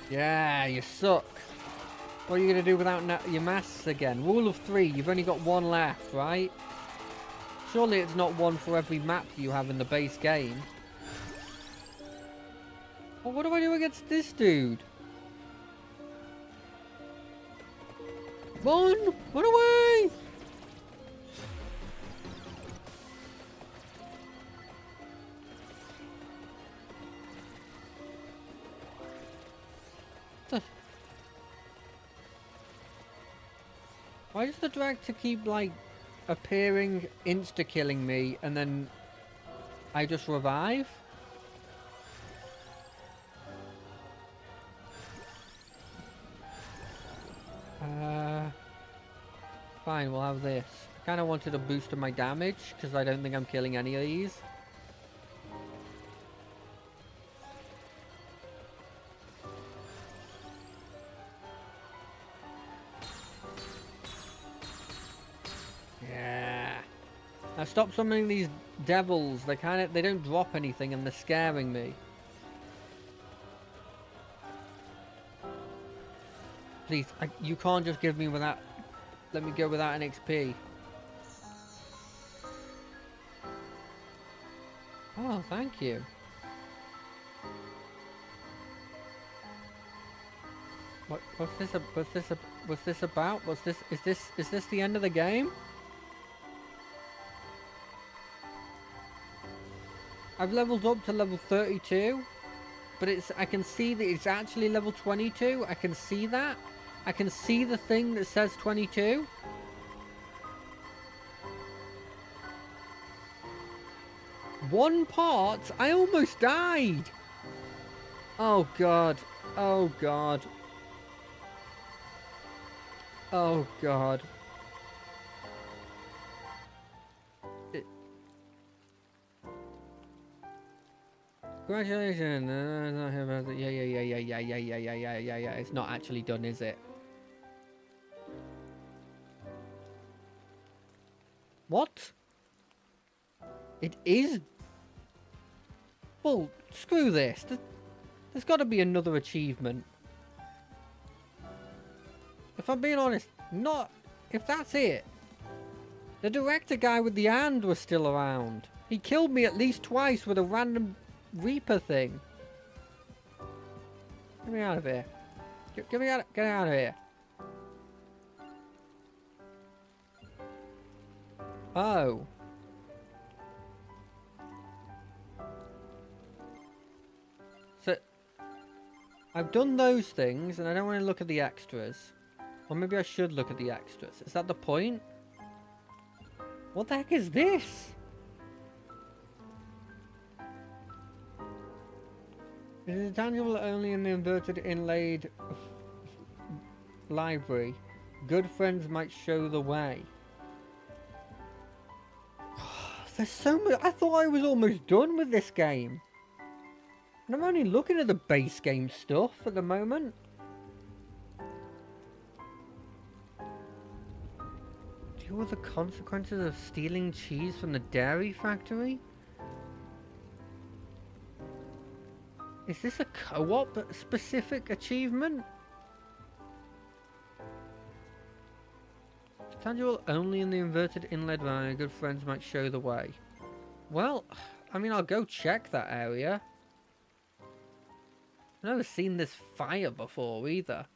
Yeah, you suck. What are you going to do without your masks again? Rule of 3, you've only got one left, right? Surely it's not one for every map you have in the base game. Well, what do I do against this dude? Run! Run away! Why does the director keep, like, appearing, insta-killing me, and then I just revive? Fine, we'll have this. I kind of wanted a boost to my damage, because I don't think I'm killing any of these. Yeah. Now stop summoning these devils. They don't drop anything and they're scaring me. Please, you can't just give me without... Let me go without an XP. Oh, thank you. What's this about? Is this the end of the game? I've leveled up to level 32, but I can see that it's actually level 22. I can see that. I can see the thing that says 22. One part? I almost died. Oh god. Oh god. Oh god. Congratulations. Yeah. It's not actually done, is it? What? It is? Well, screw this. There's got to be another achievement. If I'm being honest, not... If that's it. The director guy with the hand was still around. He killed me at least twice with a random Reaper thing. Get me out of here. Get out of here. Oh. So, I've done those things, and I don't want to look at the extras. Or maybe I should look at the extras. Is that the point? What the heck is this? It is tangible only in the inverted inlaid library. Good friends might show the way. There's so much. I thought I was almost done with this game. And I'm only looking at the base game stuff at the moment. Deal with the consequences of stealing cheese from the dairy factory? Is this a co-op specific achievement? Tangible only in the inverted inlet line. Good friends might show the way. Well, I mean, I'll go check that area. I've never seen this fire before either.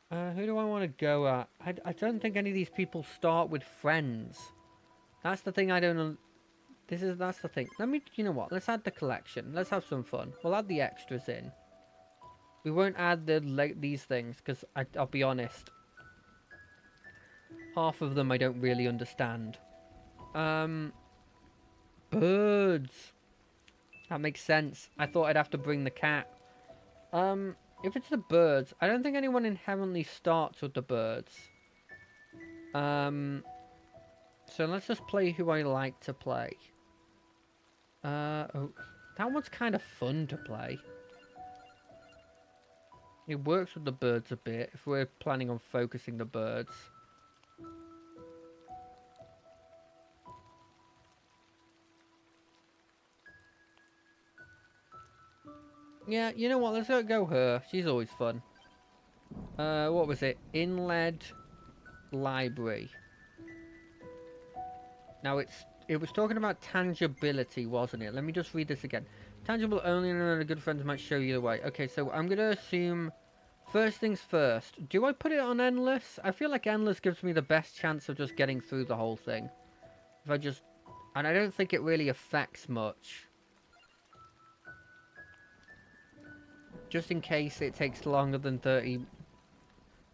Who do I want to go at? I don't think any of these people start with friends. That's the thing I don't... That's the thing. You know what? Let's add the collection. Let's have some fun. We'll add the extras in. We won't add these things, because I'll be honest. Half of them I don't really understand. Birds. That makes sense. I thought I'd have to bring the cat. If it's the birds, I don't think anyone inherently starts with the birds. So let's just play who I like to play. Oh, that one's kind of fun to play. It works with the birds a bit, if we're planning on focusing the birds. Yeah, you know what, let's go her. She's always fun. What was it? Inled Library. Now it was talking about tangibility, wasn't it? Let me just read this again. Tangible only and good friends might show you the way. Okay, so I'm gonna assume first things first. Do I put it on endless? I feel like endless gives me the best chance of just getting through the whole thing. If I just... And I don't think it really affects much. Just in case it takes longer than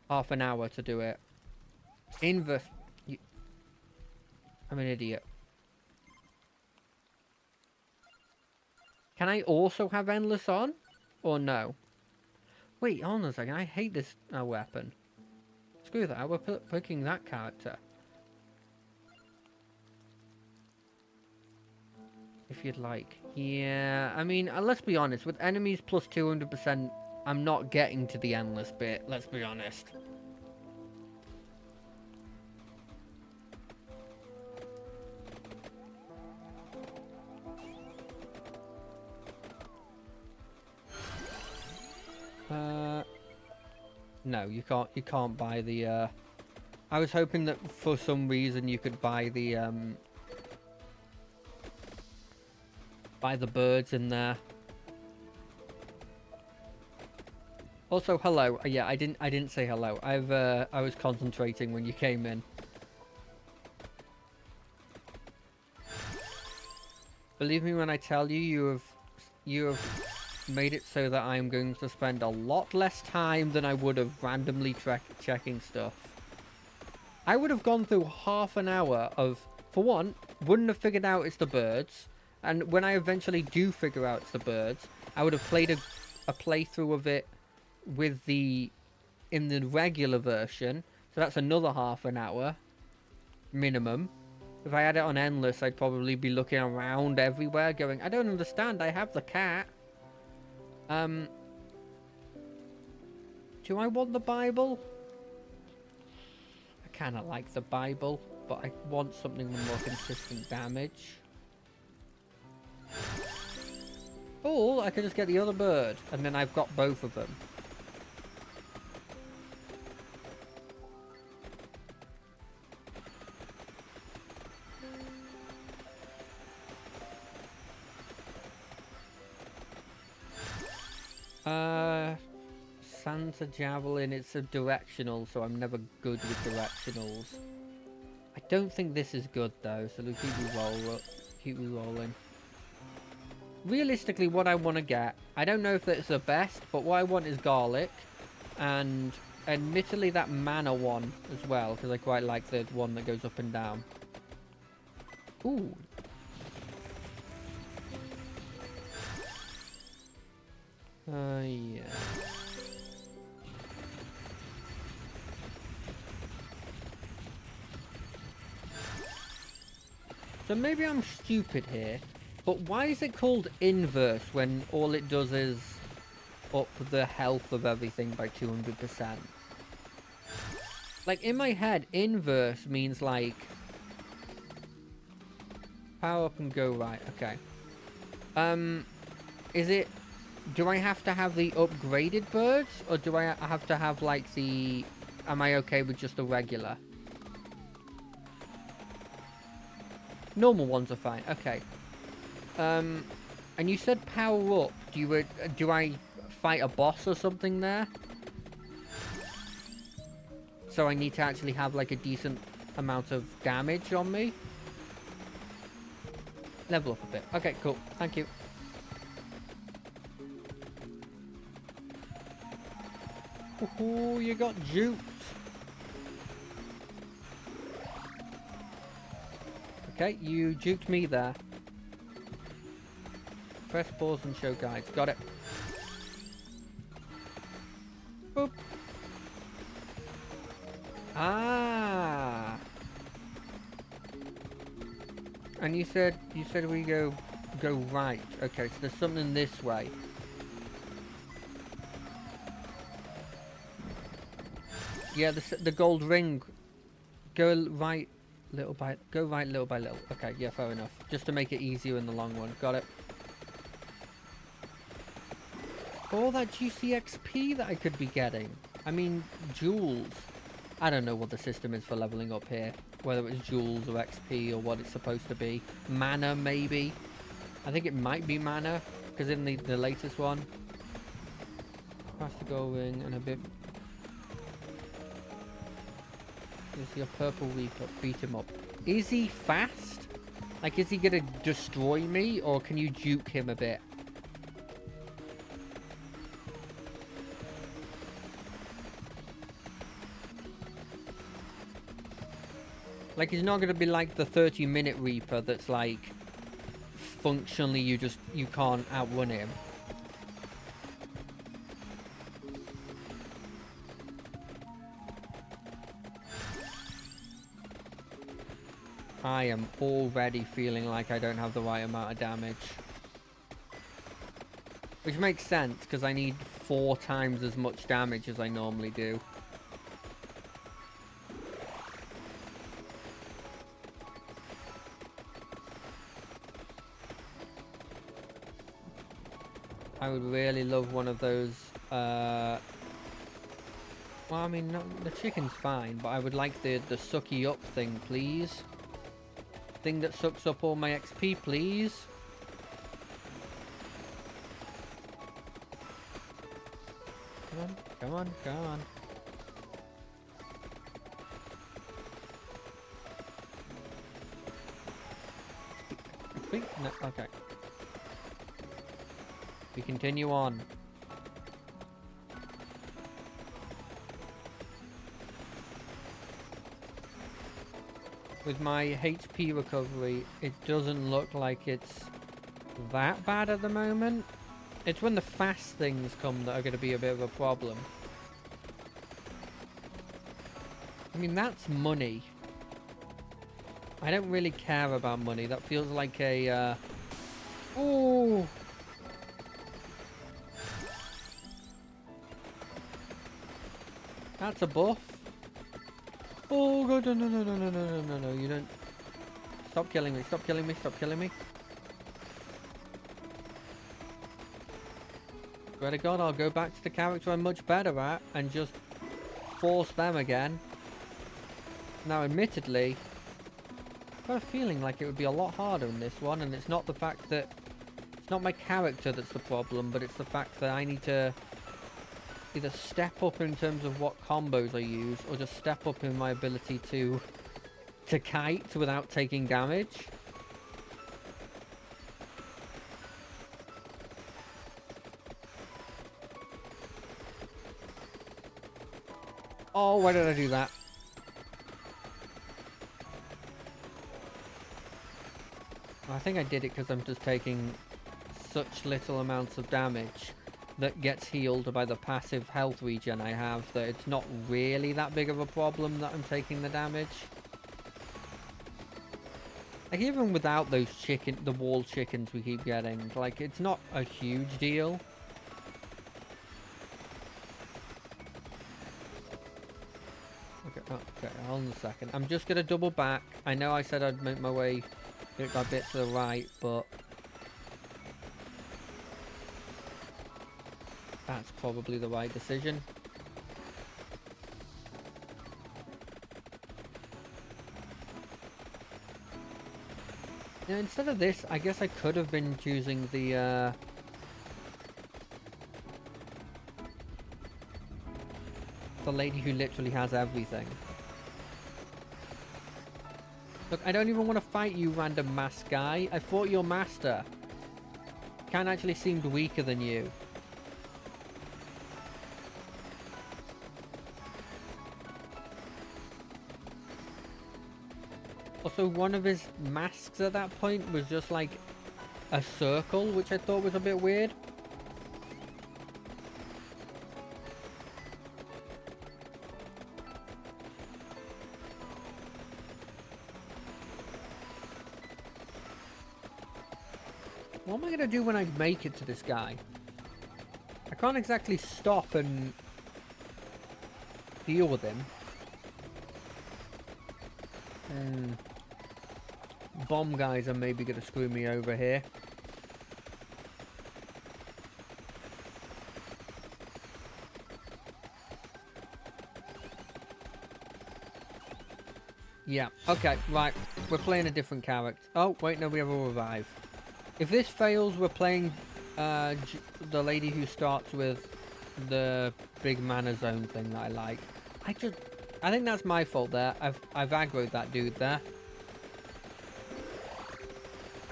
half an hour to do it. I'm an idiot. Can I also have endless on? Or no? Wait, hold on a second. I hate this weapon. Screw that. We're picking that character. If you'd like. Yeah, I mean, let's be honest. With enemies plus 200%, I'm not getting to the endless bit. Let's be honest. No, you can't. You can't buy the. I was hoping that for some reason you could buy the birds in there. Also, hello. Yeah, I didn't say hello. I was concentrating when you came in. Believe me when I tell you, you have made it so that I am going to spend a lot less time than I would have randomly checking stuff. I would have gone through half an hour of, for one, wouldn't have figured out it's the birds, and when I eventually do figure out it's the birds, I would have played a playthrough of it with in the regular version, so that's another half an hour minimum. If I had it on endless, I'd probably be looking around everywhere going, I don't understand, I have the cat. Do I want the Bible? I kind of like the Bible, but I want something with more consistent damage. Or I could just get the other bird, and then I've got both of them. Santa Javelin, it's a directional, so I'm never good with directionals. I don't think this is good though, so we'll keep rolling. Realistically, what I want to get, I don't know if that's the best, but what I want is garlic, and admittedly that mana one as well, because I quite like the one that goes up and down. Ooh. Yeah. So maybe I'm stupid here, but why is it called inverse when all it does is up the health of everything by 200%? Like, in my head, inverse means like power up and go right. Okay. Is it, do I have to have the upgraded birds, or do I have to have like the, am I okay with just the regular? Normal ones are fine. Okay. And you said power up. Do I fight a boss or something there? So I need to actually have like a decent amount of damage on me. Level up a bit. Okay, cool. Thank you. Ooh, you got juked. Okay, you juked me there. Press pause and show guides. Got it. Boop. Ah. And you said we go right. Okay, so there's something this way. Yeah, the gold ring. Go right little by little. Okay, yeah, fair enough. Just to make it easier in the long run. Got it. All that juicy XP that I could be getting. I mean, jewels. I don't know what the system is for leveling up here. Whether it's jewels or XP or what it's supposed to be. Mana, maybe. I think it might be mana, because in the latest one. Faster going and a bit. You see a purple Reaper. Beat him up. Is he fast? Like, is he gonna destroy me, or can you juke him a bit? Like, he's not gonna be like the 30-minute Reaper that's like, functionally you can't outrun him. I am already feeling like I don't have the right amount of damage. Which makes sense, because I need 4 times as much damage as I normally do. I would really love one of those, Well, I mean, no, the chicken's fine, but I would like the sucky up thing, please. Thing that sucks up all my XP, please. Come on, come on, come on. No, okay. We continue on. With my HP recovery, it doesn't look like it's that bad at the moment. It's when the fast things come that are going to be a bit of a problem. I mean, that's money. I don't really care about money. That feels like a, Ooh! That's a buff. Oh god, no, no, no, no, no, no, no, no, you don't... Stop killing me, stop killing me, stop killing me. Swear to god, I'll go back to the character I'm much better at and just force them again. Now, admittedly, I've got a feeling like it would be a lot harder in this one, and it's not the fact that... It's not my character that's the problem, but it's the fact that I need to either step up in terms of what combos I use, or just step up in my ability to kite without taking damage. Oh, why did I do that? I think I did it because I'm just taking such little amounts of damage that gets healed by the passive health regen I have, that it's not really that big of a problem that I'm taking the damage. Like, even without those the wall chickens we keep getting, like, it's not a huge deal. Okay, oh, okay, hold on a second. I'm just gonna double back. I know I said I'd make my way bit by bit to the right, but that's probably the right decision. Now, instead of this, I guess I could have been choosing the lady who literally has everything. Look, I don't even want to fight you, random mask guy. I fought your master. Khan actually seemed weaker than you. Also, one of his masks at that point was just like a circle, which I thought was a bit weird. What am I going to do when I make it to this guy? I can't exactly stop and deal with him. Bomb guys are maybe going to screw me over here. Yeah, okay, right. We're playing a different character. Oh, wait, no, we have a revive. If this fails, we're playing the lady who starts with the big mana zone thing that I like. I think that's my fault there. I've aggroed that dude there.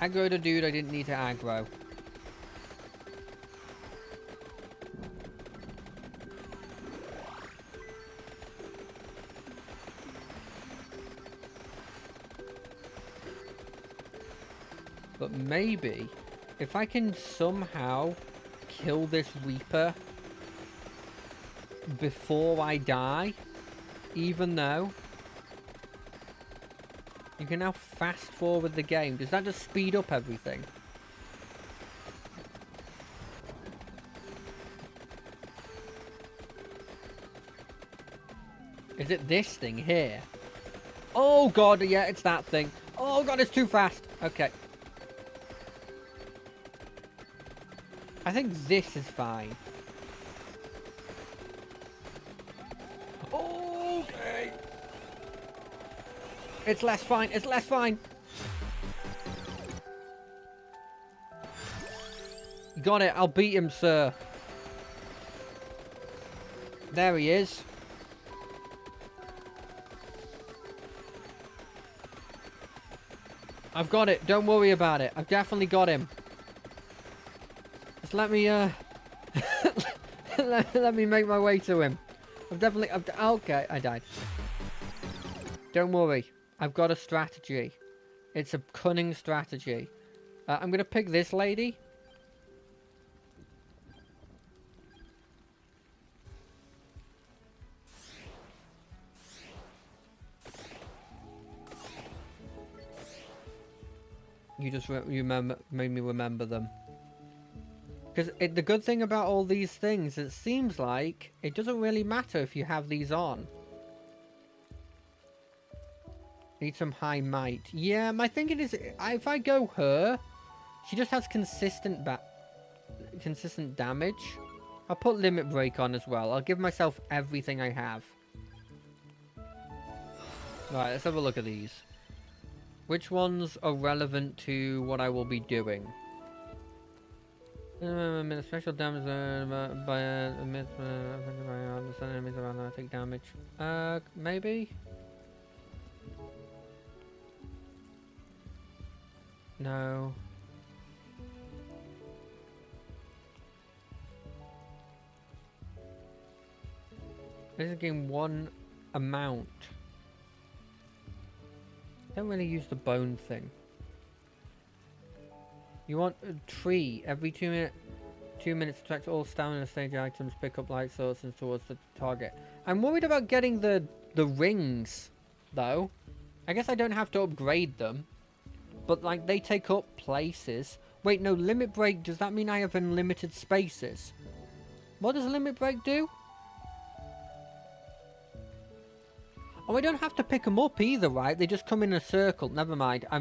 Aggroed a dude I didn't need to aggro. But maybe, if I can somehow kill this Reaper before I die, even though you can now fast forward the game, does that just speed up everything? Is it this thing here? Oh god, yeah, it's that thing. Oh god, it's too fast. Okay. I think this is fine. It's less fine. It's less fine. Got it. I'll beat him, sir. There he is. I've got it. Don't worry about it. I've definitely got him. Just let me, let me make my way to him. Okay, I died. Don't worry. I've got a strategy. It's a cunning strategy. I'm going to pick this lady. You just made me remember them. Because the good thing about all these things, it seems like it doesn't really matter if you have these on. Need some high might. Yeah, my thinking is, if I go her, she just has consistent damage. I'll put limit break on as well. I'll give myself everything I have. Right, let's have a look at these. Which ones are relevant to what I will be doing? Special damage by enemies around that take damage. Maybe? No. This is getting one amount. Don't really use the bone thing. You want a tree every 2 minutes. Attract all stamina stage items. Pick up light sources towards the target. I'm worried about getting the rings, though. I guess I don't have to upgrade them, but like they take up places. Wait, no, limit break. Does that mean I have unlimited spaces? What does limit break do? Oh, I don't have to pick them up either, right? They just come in a circle. Never mind. I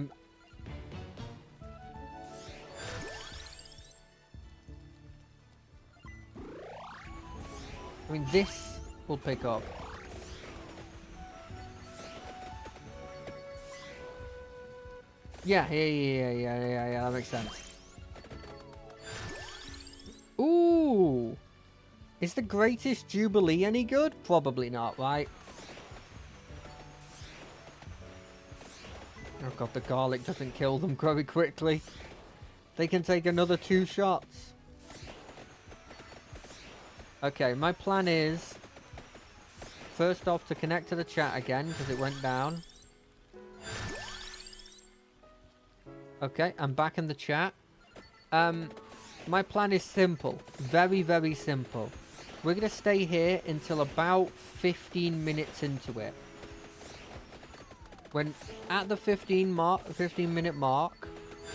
mean, this will pick up. Yeah, that makes sense. Ooh! Is the Greatest Jubilee any good? Probably not, right? Oh god, the garlic doesn't kill them very quickly. They can take another 2 shots. Okay, my plan is... First off, to connect to the chat again, because it went down. Okay, I'm back in the chat. My plan is simple. Very, very simple. We're going to stay here until about 15 minutes into it. When at the 15 minute mark,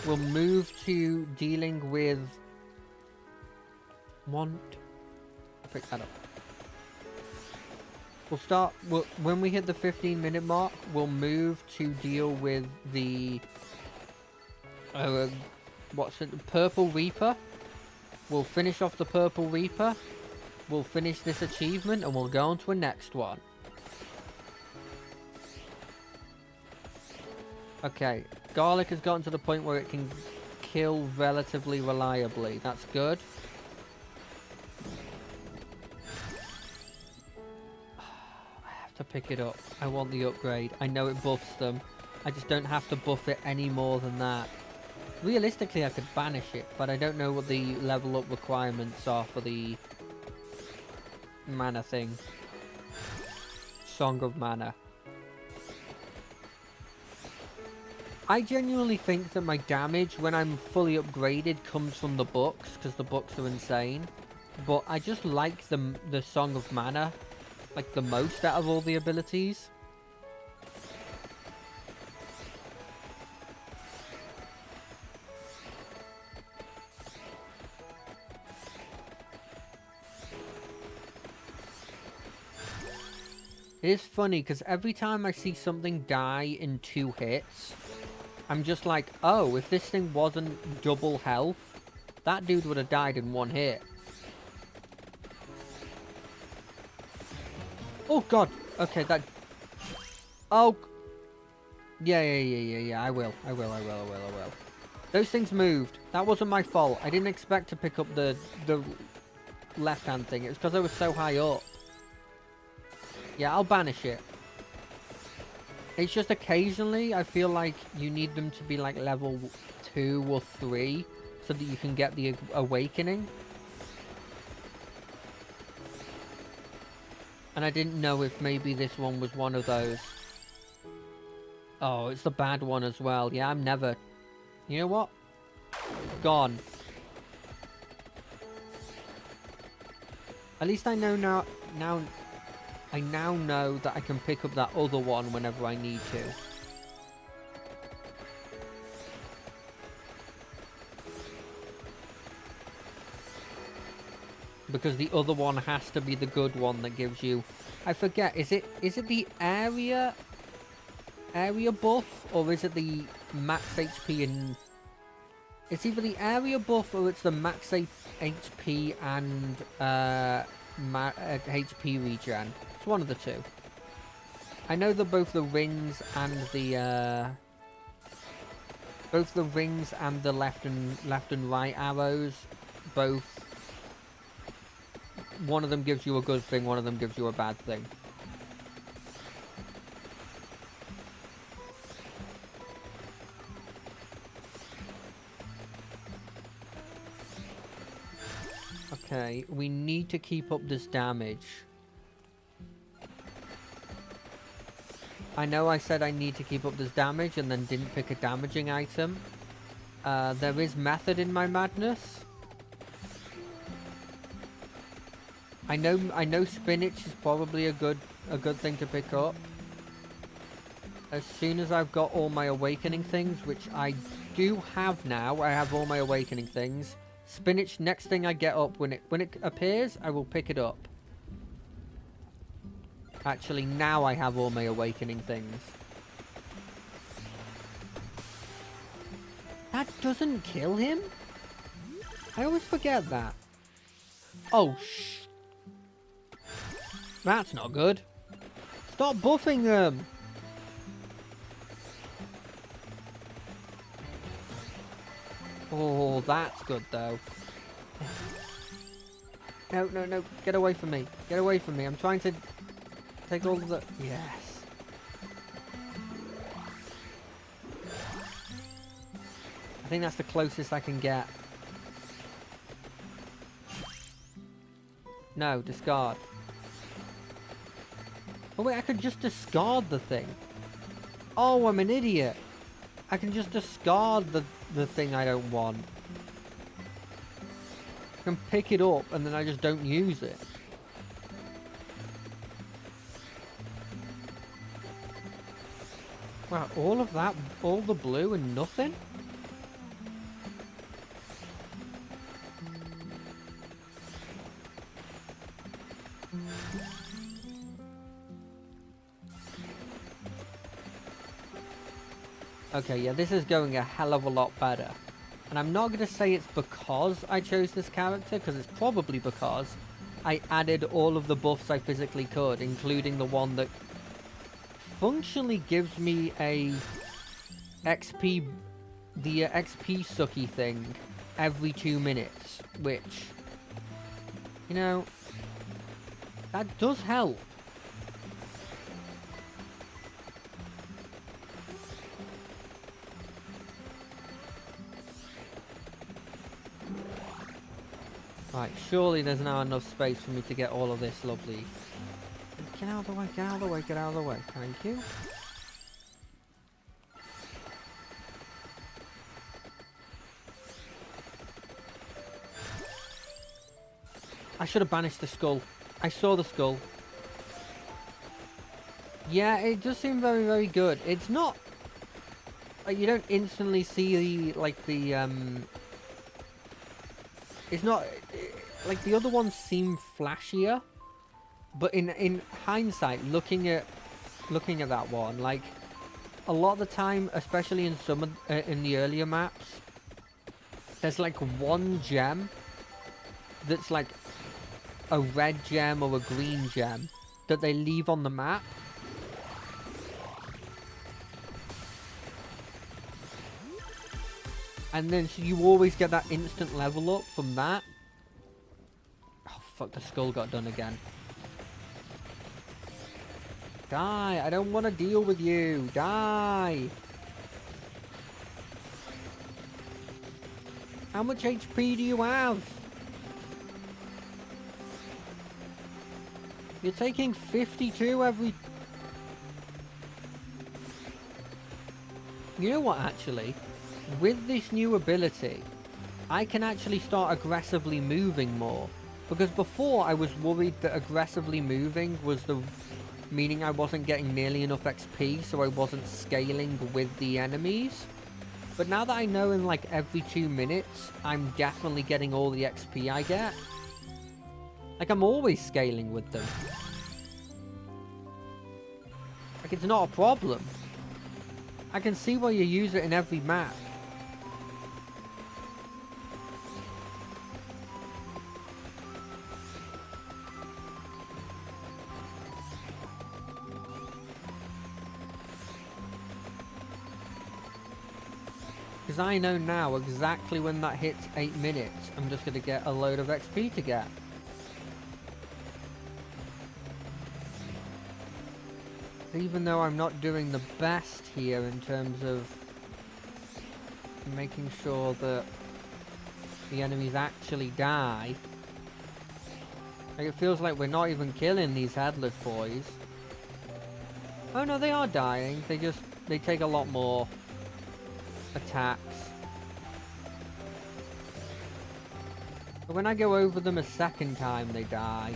we'll move to dealing with... Pick that up. We'll start... when we hit the 15-minute mark, we'll move to deal with the... what's it? Purple Reaper. We'll finish off the Purple Reaper. We'll finish this achievement and we'll go on to a next one. Okay, garlic has gotten to the point where it can kill relatively reliably. That's good. I have to pick it up. I want the upgrade. I know it buffs them. I just don't have to buff it any more than that. Realistically, I could banish it, but I don't know what the level up requirements are for the mana thing. Song of Mana. I genuinely think that my damage when I'm fully upgraded comes from the books, because the books are insane. But I just like the Song of Mana, like the most out of all the abilities. It is funny, because every time I see something die in 2 hits... I'm just like, oh, if this thing wasn't double health, that dude would have died in 1 hit. Oh, God. Okay, that... Oh. Yeah. I will. Those things moved. That wasn't my fault. I didn't expect to pick up the left-hand thing. It was because I was so high up. Yeah, I'll banish it. It's just occasionally I feel like you need them to be like level 2 or 3 so that you can get the awakening. And I didn't know if maybe this one was one of those. Oh, it's the bad one as well. Yeah, I'm never... You know what? Gone. At least I know now... I now know that I can pick up that other one whenever I need to. Because the other one has to be the good one that gives you... I forget, is it the area buff? Or is it the max HP and... It's either the area buff or it's the max HP and HP regen. It's one of the two. I know that both the rings and the left and right arrows, both... One of them gives you a good thing, one of them gives you a bad thing. Okay, we need to keep up this damage. I know I said I need to keep up this damage and then didn't pick a damaging item. There is method in my madness. I know spinach is probably a good thing to pick up. As soon as I've got all my awakening things, which I do have now, I have all my awakening things. Spinach, next thing I get up, when it appears, I will pick it up. Actually, now I have all my awakening things. That doesn't kill him? I always forget that. Oh, that's not good. Stop buffing them. Oh, that's good though. No. Get away from me. Get away from me. I'm trying to take all of the... Yes. I think that's the closest I can get. No, discard. Oh wait, I could just discard the thing. Oh, I'm an idiot. I can just discard the thing I don't want. I can pick it up and then I just don't use it. Wow, all of that, all the blue and nothing? Okay, yeah, this is going a hell of a lot better. And I'm not going to say it's because I chose this character, because it's probably because I added all of the buffs I physically could, including the one that functionally gives me a XP, the XP sucky thing every 2 minutes, which, you know, that does help. Right, surely there's now enough space for me to get all of this lovely... Get out of the way, get out of the way, get out of the way. Thank you. I should have banished the skull. I saw the skull. Yeah, it does seem very, very good. It's not... Like, you don't instantly see the, like, the, It's not... Like, the other ones seem flashier. But in hindsight, looking at that one, like, a lot of the time, especially in some of, in the earlier maps, there's, like, one gem that's, like, a red gem or a green gem that they leave on the map. And then so you always get that instant level up from that. Oh fuck, the skull got done again. Die, I don't want to deal with you. Die. How much HP do you have? You're taking 52 every... You know what, actually? With this new ability, I can actually start aggressively moving more. Because before, I was worried that aggressively moving was the... meaning I wasn't getting nearly enough XP, so I wasn't scaling with the enemies. But now that I know in like every 2 minutes, I'm definitely getting all the XP I get. Like, I'm always scaling with them. Like, it's not a problem. I can see why you use it in every map. Because I know now exactly when that hits 8 minutes, I'm just going to get a load of XP to get. Even though I'm not doing the best here in terms of making sure that the enemies actually die. Like, it feels like we're not even killing these headless boys. Oh no, they are dying. They take a lot more attacks. But when I go over them a second time, they die.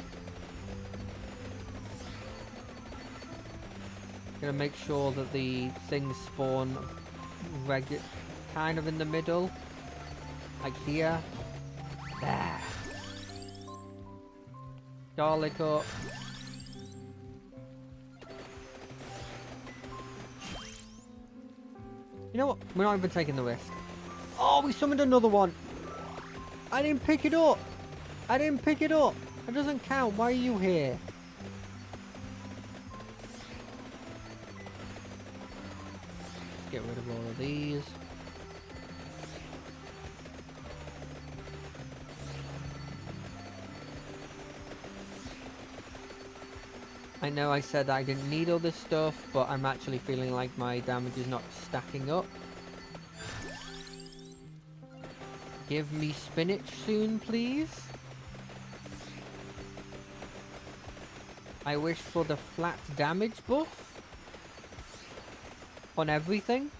Gonna make sure that the things spawn kind of in the middle. Like here. There. Garlic up. You know what? We're not even taking the risk. Oh, we summoned another one. I didn't pick it up. I didn't pick it up. It doesn't count. Why are you here? Get rid of all of these. I know I said I didn't need all this stuff, but I'm actually feeling like my damage is not stacking up. Give me spinach soon, please. I wish for the flat damage buff on everything,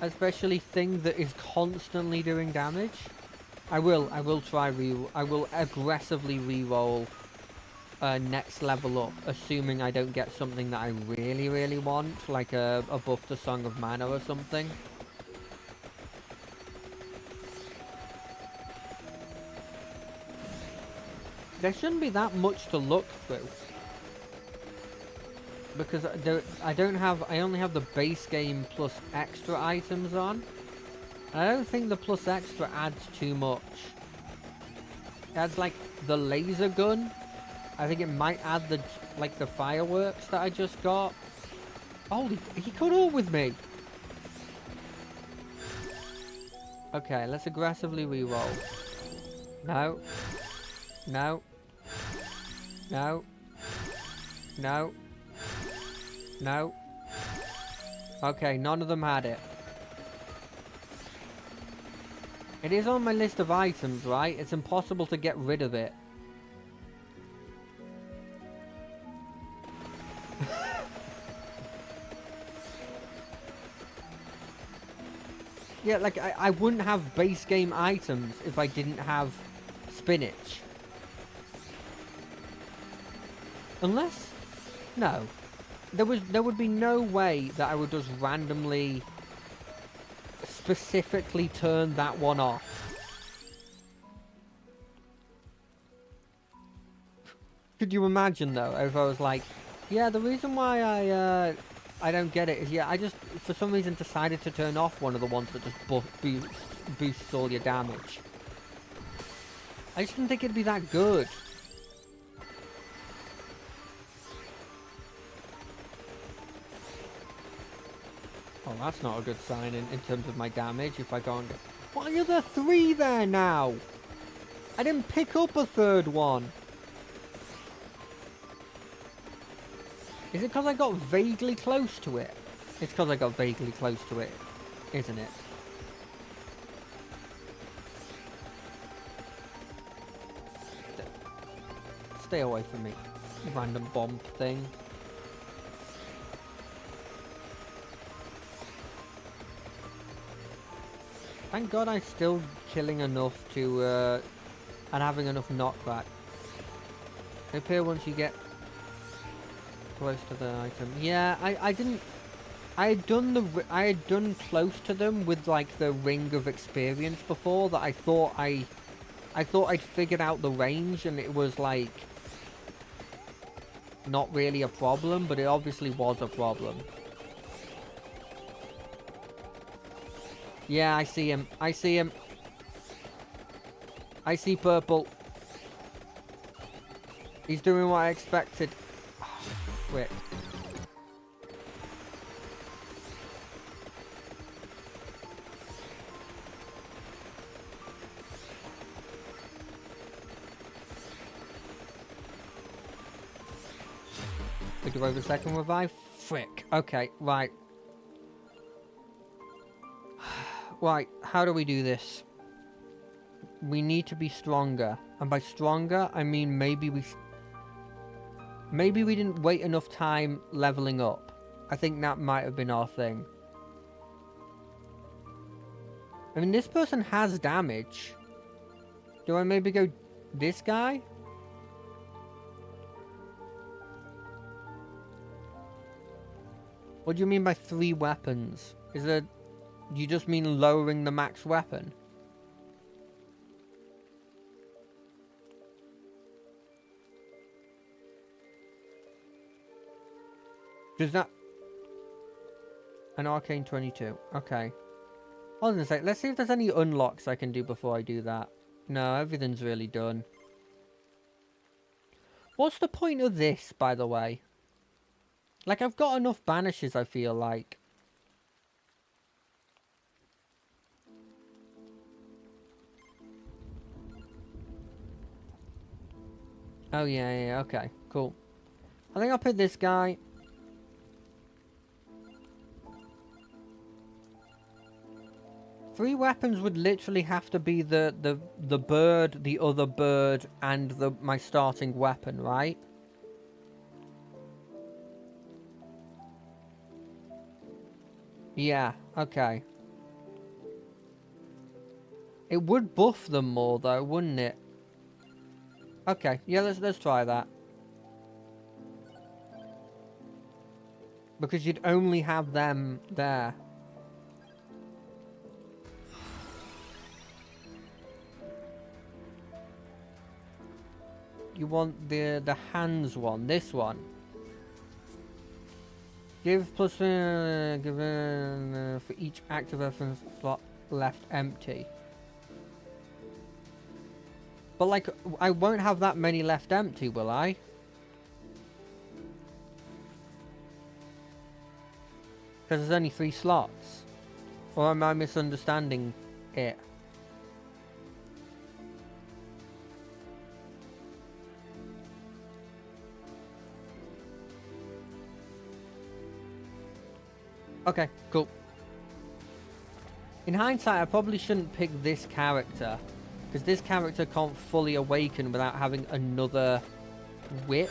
especially thing that is constantly doing damage. I will aggressively re-roll next level up, assuming I don't get something that I really want, like a buff to Song of Mana or something. There shouldn't be that much to look through. Because I only have the base game plus extra items on. I don't think the plus extra adds too much. It adds like the laser gun. I think it might add the fireworks that I just got. Holy, he caught up with me. Okay, let's aggressively reroll. No. No. No. No. No. Okay, none of them had it. It is on my list of items, right? It's impossible to get rid of it. Yeah, like, I wouldn't have base game items if I didn't have spinach. Unless... No. There would be no way that I would just randomly specifically turn that one off. Could you imagine though if I was like, yeah, the reason why I don't get it is, yeah, I just for some reason decided to turn off one of the ones that just boosts all your damage. I just didn't think it'd be that good. Oh, that's not a good sign in terms of my damage if I go and... Why are there 3 there now? I didn't pick up a 3rd one. Is it because I got vaguely close to it? It's because I got vaguely close to it, isn't it? Stay away from me, random bomb thing. Thank God I'm still killing enough to, and having enough knockback. They appear once you get close to the item. Yeah, I didn't... I had done close to them with, like, the Ring of Experience before, that I thought I'd figured out the range, and it was, like, not really a problem, but it obviously was a problem. Yeah, I see him. I see him. I see purple. He's doing what I expected. Oh, quick. We do over second revive? Frick. Okay, right. Right, how do we do this? We need to be stronger. And by stronger, I mean maybe we didn't wait enough time leveling up. I think that might have been our thing. I mean, this person has damage. Do I maybe go this guy? What do you mean by 3 weapons? Is it... You just mean lowering the max weapon? Does that... An Arcane 22. Okay. I was gonna say, let's see if there's any unlocks I can do before I do that. No, everything's really done. What's the point of this, by the way? Like, I've got enough banishes, I feel like. Oh, yeah, okay, cool. I think I'll pick this guy. Three weapons would literally have to be the bird, the other bird, and my starting weapon, right? Yeah, okay. It would buff them more though, wouldn't it? Okay, yeah, let's try that. Because you'd only have them there. You want the hands one, this one. Give plus given for each active weapon slot left empty. But like, I won't have that many left empty, will I? Because there's only 3 slots. Or am I misunderstanding it? Okay, cool. In hindsight, I probably shouldn't pick this character. Because this character can't fully awaken without having another whip.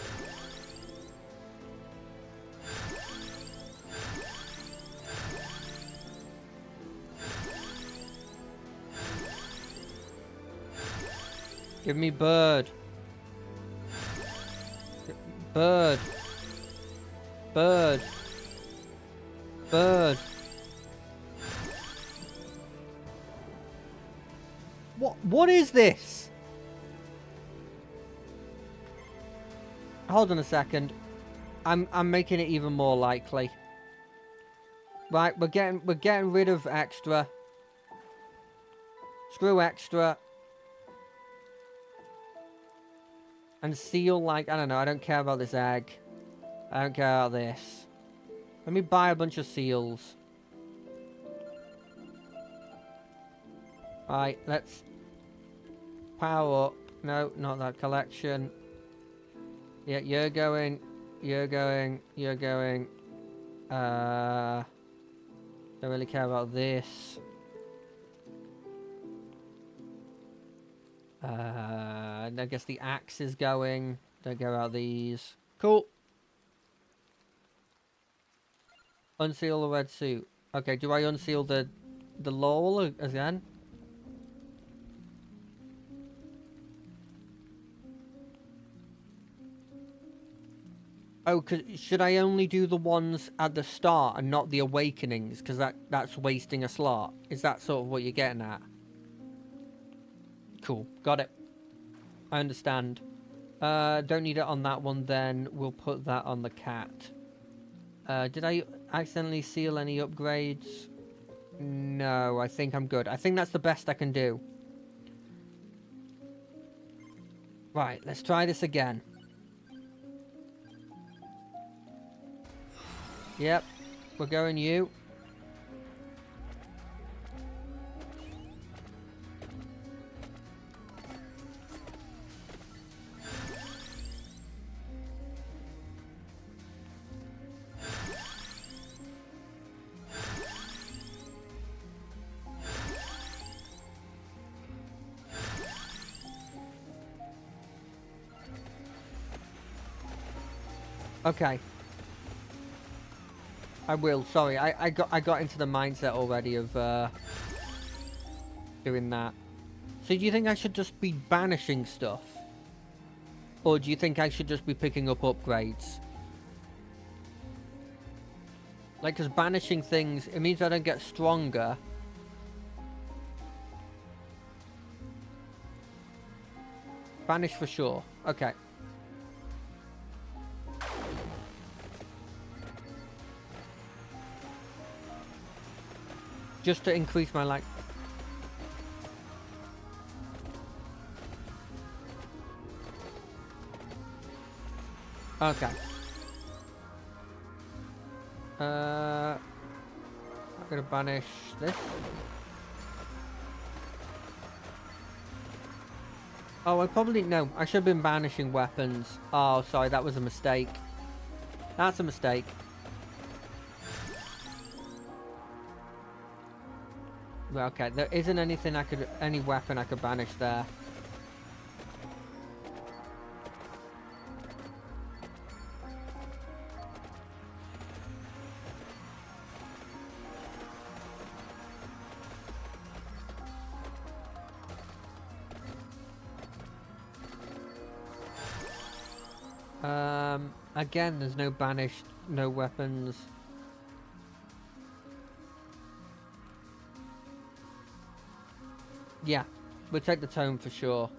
Give me bird. Bird. Bird. Bird. What is this? Hold on a second. I'm making it even more likely. Right, we're getting rid of extra. Screw extra. And seal, like, I don't know, I don't care about this egg. I don't care about this. Let me buy a bunch of seals. Right, let's power up. No, not that collection. Yeah, you're going. You're going. You're going. Don't really care about this. I guess the axe is going. Don't care about these. Cool. Unseal the red suit. Okay, do I unseal the laurel again? Oh, should I only do the ones at the start and not the awakenings? Because that's wasting a slot. Is that sort of what you're getting at? Cool, got it. I understand. Don't need it on that one then. We'll put that on the cat. Did I accidentally seal any upgrades? No, I think I'm good. I think that's the best I can do. Right, let's try this again. Yep, we're going you. Okay. I will. Sorry, I got into the mindset already of doing that. So do you think I should just be banishing stuff? Or do you think I should just be picking up upgrades? Like, because banishing things, it means I don't get stronger. Banish for sure. Okay. Just to increase my, like... Okay. I'm gonna banish this. Oh, I probably... No, I should have been banishing weapons. Oh, sorry, that was a mistake. That's a mistake. Well, okay, there isn't anything I could... Any weapon I could banish there. Again, there's no banished, no weapons. Yeah, we'll take the tome for sure.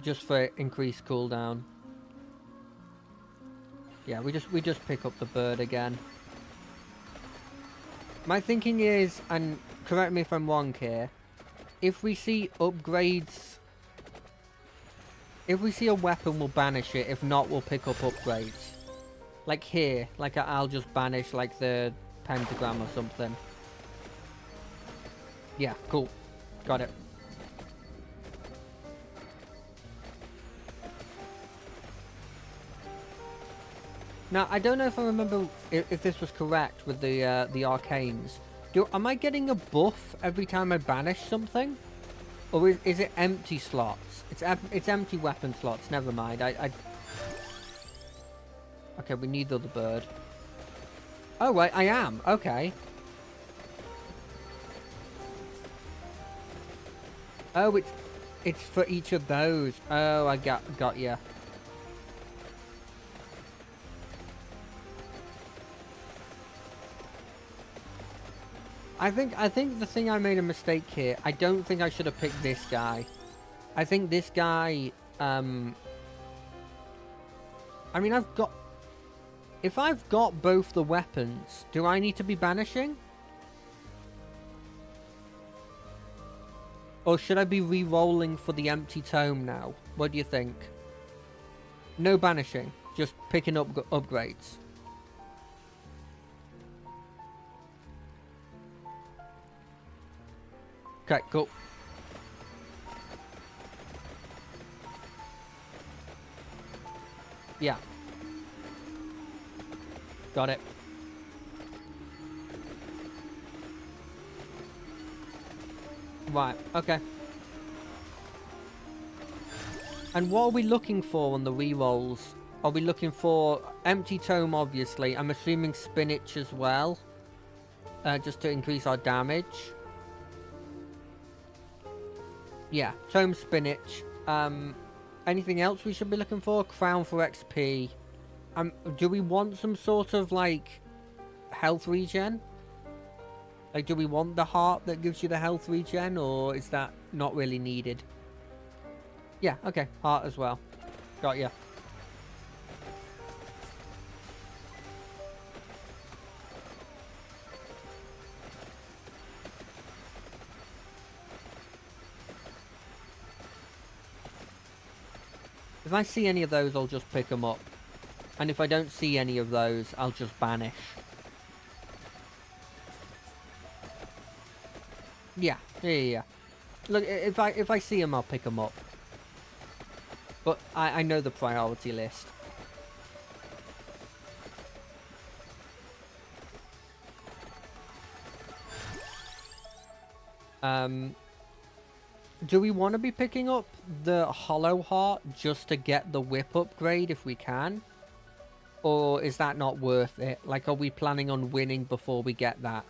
Just for increased cooldown. Yeah, we just pick up the bird again. My thinking is, and correct me if I'm wrong here, if we see upgrades... If we see a weapon, we'll banish it. If not, we'll pick up upgrades. Like here. Like I'll just banish like the pentagram or something. Yeah, cool. Got it. Now, I don't know if I remember if this was correct with the arcanes. Am I getting a buff every time I banish something? Or is it empty slots? It's empty weapon slots. Never mind. Okay, we need the other bird. Oh, I am. Okay. Oh, it's for each of those. Oh, I got you. I think the thing I made a mistake here. I don't think I should have picked this guy. I think this guy, I mean, if I've got both the weapons, do I need to be banishing? Or should I be re-rolling for the empty tome now? What do you think? No banishing, just picking up upgrades. Okay, cool. Yeah. Got it. Right, okay. And what are we looking for on the rerolls? Are we looking for empty tome, obviously? I'm assuming spinach as well. Just to increase our damage. Yeah, tome spinach. Anything else we should be looking for? Crown for XP. Do we want some sort of, like, health regen? Like, do we want the heart that gives you the health regen, or is that not really needed? Yeah, okay, heart as well. Got ya. If I see any of those, I'll just pick them up. And if I don't see any of those, I'll just banish. Yeah. Look, if I see them, I'll pick them up. But I know the priority list. Do we want to be picking up the Hollow Heart just to get the whip upgrade if we can? Or is that not worth it? Like, are we planning on winning before we get that?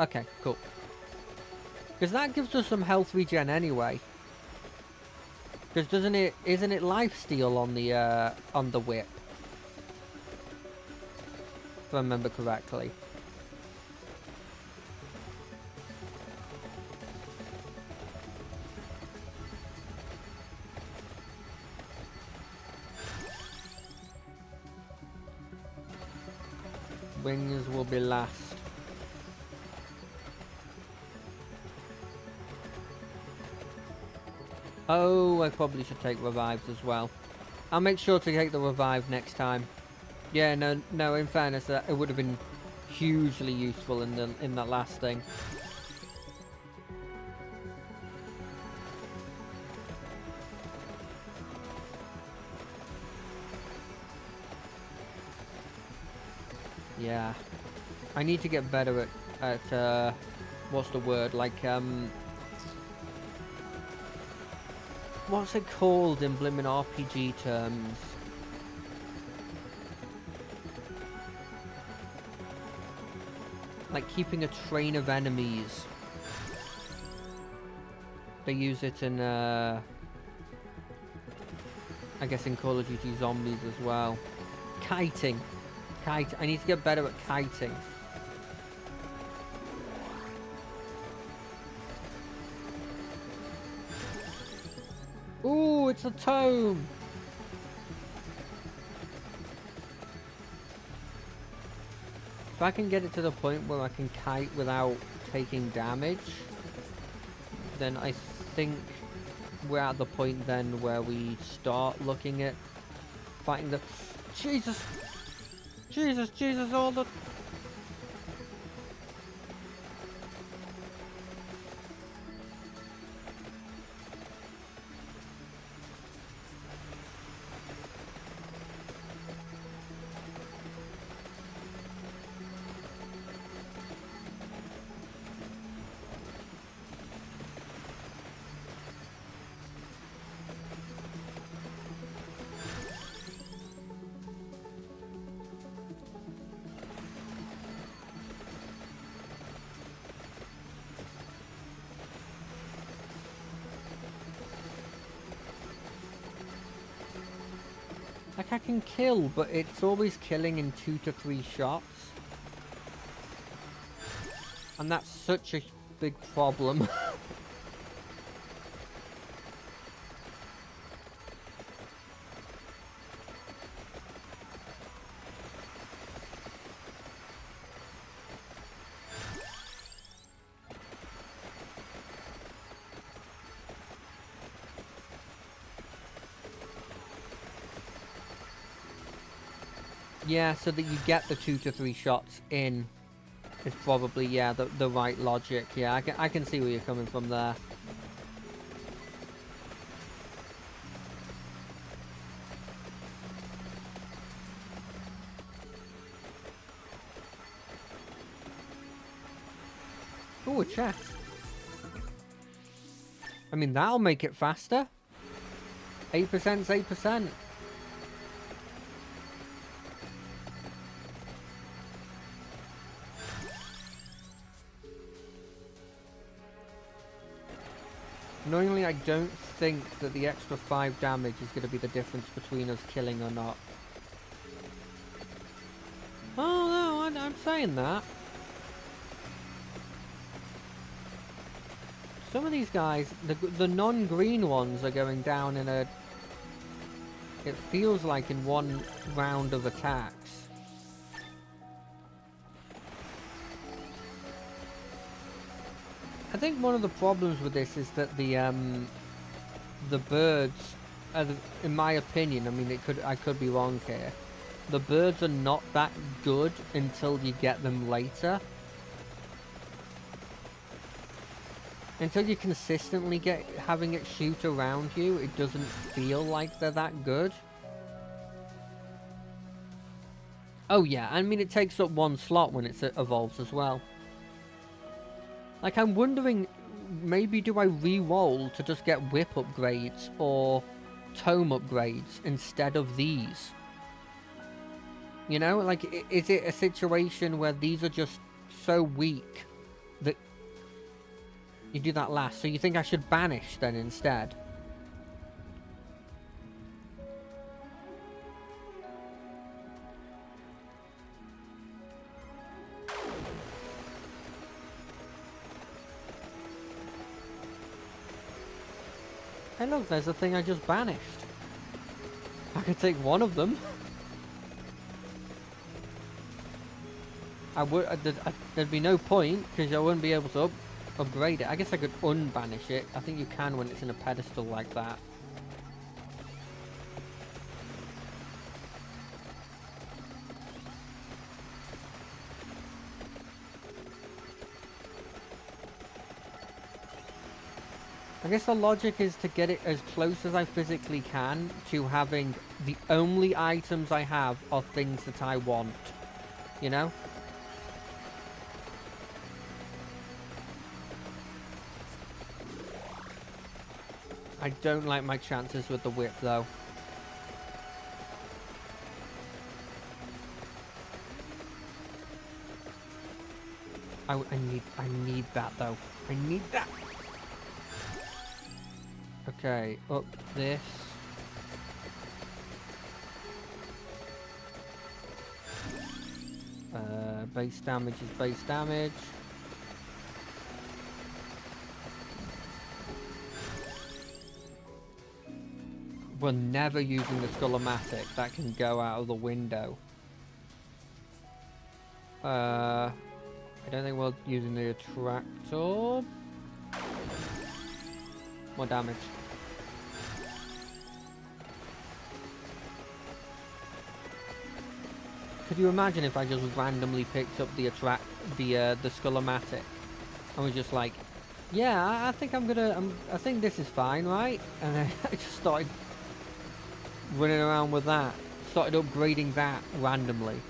Okay, cool. Because that gives us some health regen anyway. Because isn't it lifesteal on the whip? If I remember correctly. Wings will be last. Oh, I probably should take revives as well. I'll make sure to take the revive next time. Yeah, no. In fairness, it would have been hugely useful in that last thing. Yeah, I need to get better at what's the word? Like what's it called in blimmin' RPG terms? Like keeping a train of enemies. They use it in, I guess in Call of Duty Zombies as well. Kiting. I need to get better at kiting. Ooh, it's a tome! If I can get it to the point where I can kite without taking damage, then I think we're at the point then where we start looking at fighting the... Jesus, all the... Like, I can kill, but it's always killing in 2 to 3 shots. And that's such a big problem. Yeah, so that you get the 2 to 3 shots in. is probably, yeah, the right logic. Yeah, I can see where you're coming from there. Ooh, a chest. I mean, that'll make it faster. 8% is 8%. Annoyingly, I don't think that the extra 5 damage is going to be the difference between us killing or not. Oh, no, I'm saying that. Some of these guys, the non-green ones are going down in a... It feels like in one round of attacks. I think one of the problems with this is that the birds, in my opinion, I mean, I could be wrong here. The birds are not that good until you get them later. Until you consistently get having it shoot around you, it doesn't feel like they're that good. Oh yeah, I mean, it takes up 1 slot when it evolves as well. Like, I'm wondering, maybe do I re-roll to just get whip upgrades or tome upgrades instead of these? You know, like, is it a situation where these are just so weak that you do that last? So you think I should banish then instead? Hey look, there's a thing I just banished. I could take one of them. There'd be no point, because I wouldn't be able to upgrade it. I guess I could unbanish it. I think you can when it's in a pedestal like that. I guess the logic is to get it as close as I physically can to having the only items I have are things that I want. You know? I don't like my chances with the whip though. I need that though. I need that. Okay, up this. Base damage is base damage. We're never using the Skull-O-Matic. That can go out of the window. I don't think we're using the Attractor. More damage. Could you imagine if I just randomly picked up the Skull-O-Matic and was just like, yeah, I think I think this is fine, right? And then I just started running around with that. Started upgrading that randomly.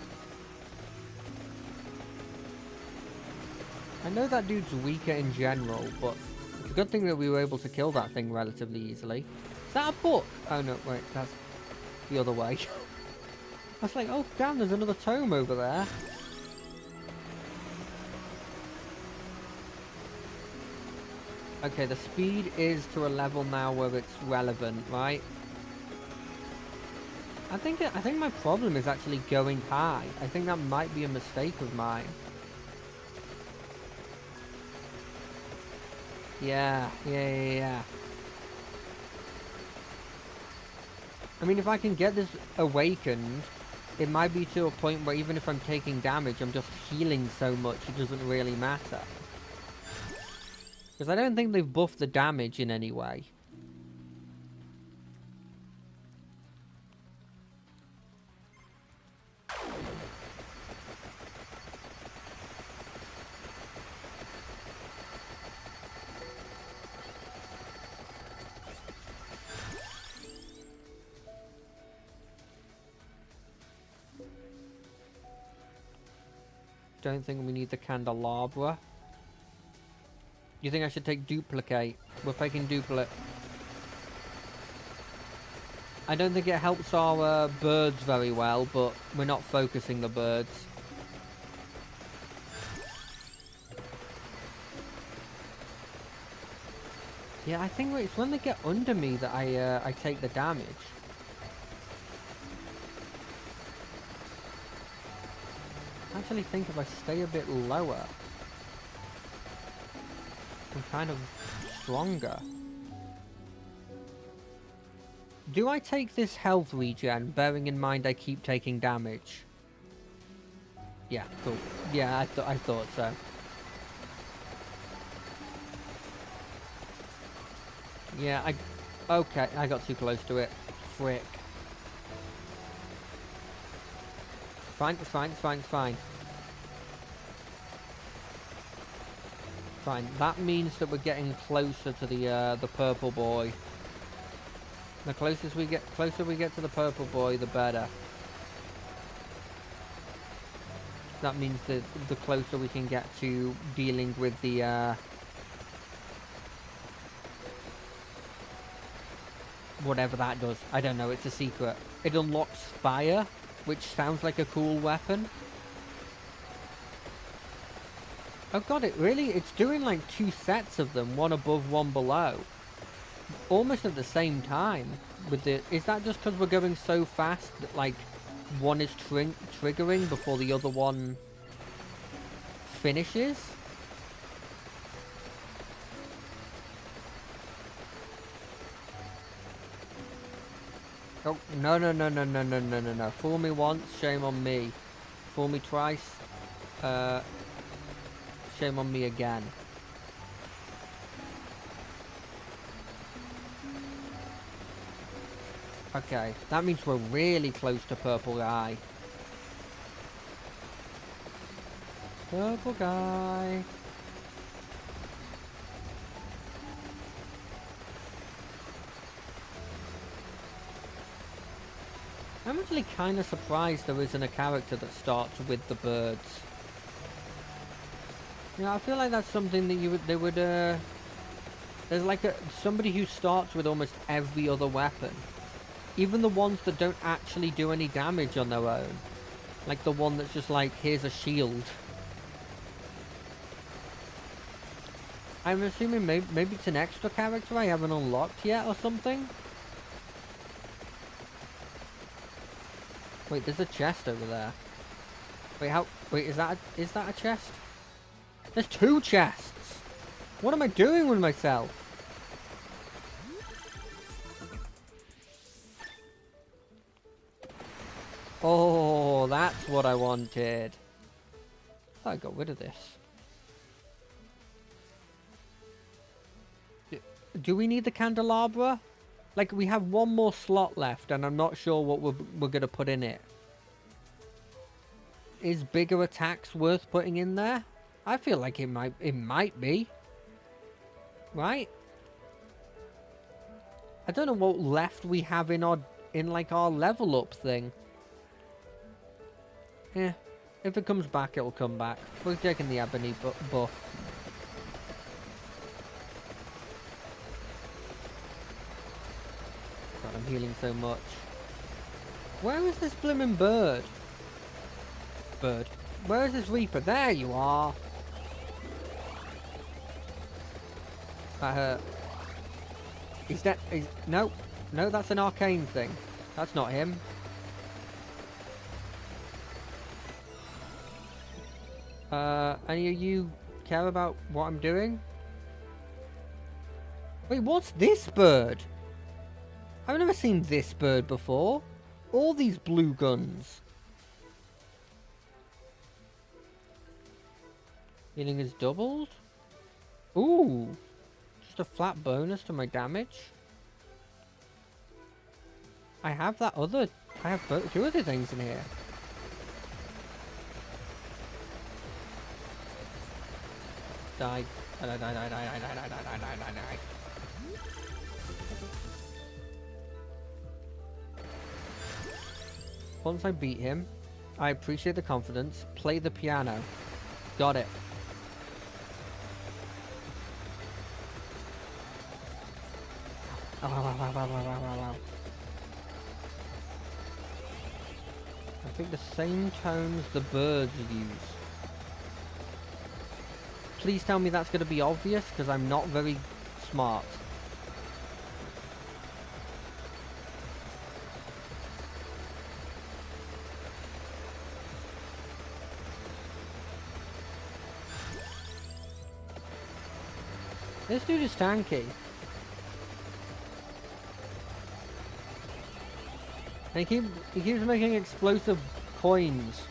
I know that dude's weaker in general, but it's a good thing that we were able to kill that thing relatively easily. Is that a book? Oh no, wait, that's the other way. I was like, oh damn, there's another tome over there. Okay, the speed is to a level now where it's relevant, right? I think my problem is actually going high. I think that might be a mistake of mine. Yeah. I mean, if I can get this awakened, it might be to a point where even if I'm taking damage, I'm just healing so much it doesn't really matter. Because I don't think they've buffed the damage in any way. don't think we need the candelabra. You think I should take duplicate? We're taking duplicate. I don't think it helps our birds very well, but we're not focusing the birds. Yeah, I think it's when they get under me that I take the damage. I actually think if I stay a bit lower, I'm kind of stronger. Do I take this health regen, bearing in mind I keep taking damage? Yeah, cool. Yeah, I thought so. Yeah, okay, I got too close to it. Frick. Fine, it's fine, it's fine, it's fine. Fine, that means that we're getting closer to the purple boy. The closer we get to the purple boy, the better. That means that the closer we can get to dealing with the whatever that does. I don't know, it's a secret. It unlocks fire, which sounds like a cool weapon. Oh god, it's doing like 2 sets of them, one above, one below. Almost at the same time. Is that just because we're going so fast that like one is triggering before the other one finishes? Oh, no. Fool me once, shame on me. Fool me twice, shame on me again. Okay, that means we're really close to purple guy. Purple guy. I'm actually kind of surprised there isn't a character that starts with the birds. Yeah, I feel like that's something that they would there's like somebody who starts with almost every other weapon. Even the ones that don't actually do any damage on their own. Like the one that's just like, here's a shield. I'm assuming maybe it's an extra character I haven't unlocked yet or something. Wait, there's a chest over there. Wait, is that a chest? There's 2 chests! What am I doing with myself? Oh, that's what I wanted. I got rid of this. Do we need the candelabra? Like, we have one more slot left, and I'm not sure what we're gonna put in it. Is bigger attacks worth putting in there? I feel like it might be. Right? I don't know what left we have in our level up thing. Yeah, if it comes back, it'll come back. We're taking the ebony buff. God, I'm healing so much. Where is this blimmin' bird? Where is this reaper? There you are! That hurt. He's dead. No, that's an arcane thing. That's not him. Any of you care about what I'm doing? Wait, what's this bird? I've never seen this bird before. All these blue guns. Healing is doubled? Ooh. Just a flat bonus to my damage. I have 2 other things in here. Die. Die. Once I beat him, I appreciate the confidence. Play the piano. Got it. Ow, ow, ow, ow, ow, ow, ow, ow. I think the same tones the birds use. Please tell me that's going to be obvious, because I'm not very smart. This dude is tanky. And he keeps making explosive coins.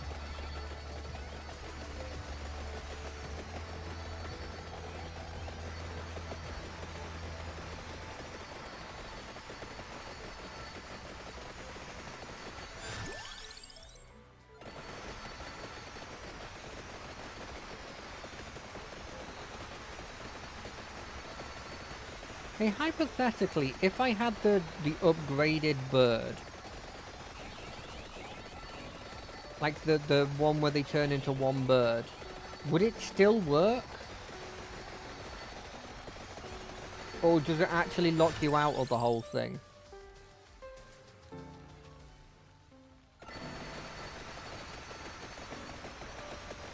Hey, hypothetically, if I had the upgraded bird, like the one where they turn into one bird, would it still work? Or does it actually lock you out of the whole thing?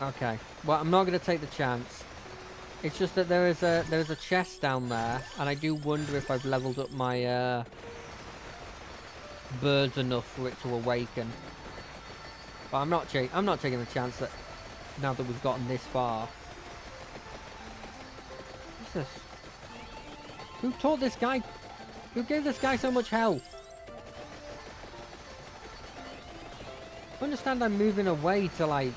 Okay, well, I'm not going to take the chance. It's just that there is a chest down there, and I do wonder if I've leveled up my birds enough for it to awaken. But I'm not taking the chance that now that we've gotten this far. What's this? Who taught this guy? Who gave this guy so much health? I understand I'm moving away to like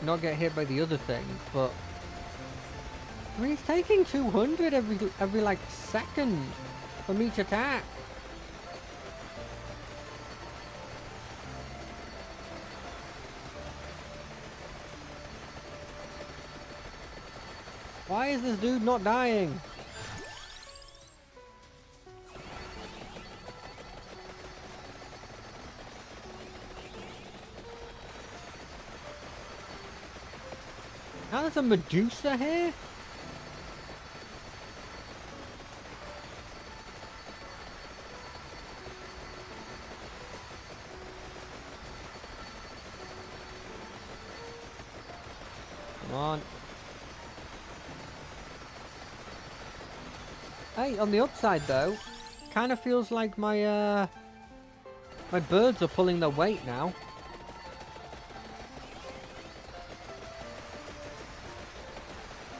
not get hit by the other thing, but I mean, he's taking 200 every like second from each attack. Why is this dude not dying? Now there's a Medusa here? Come on. Hey, on the upside though, kind of feels like my my birds are pulling their weight now.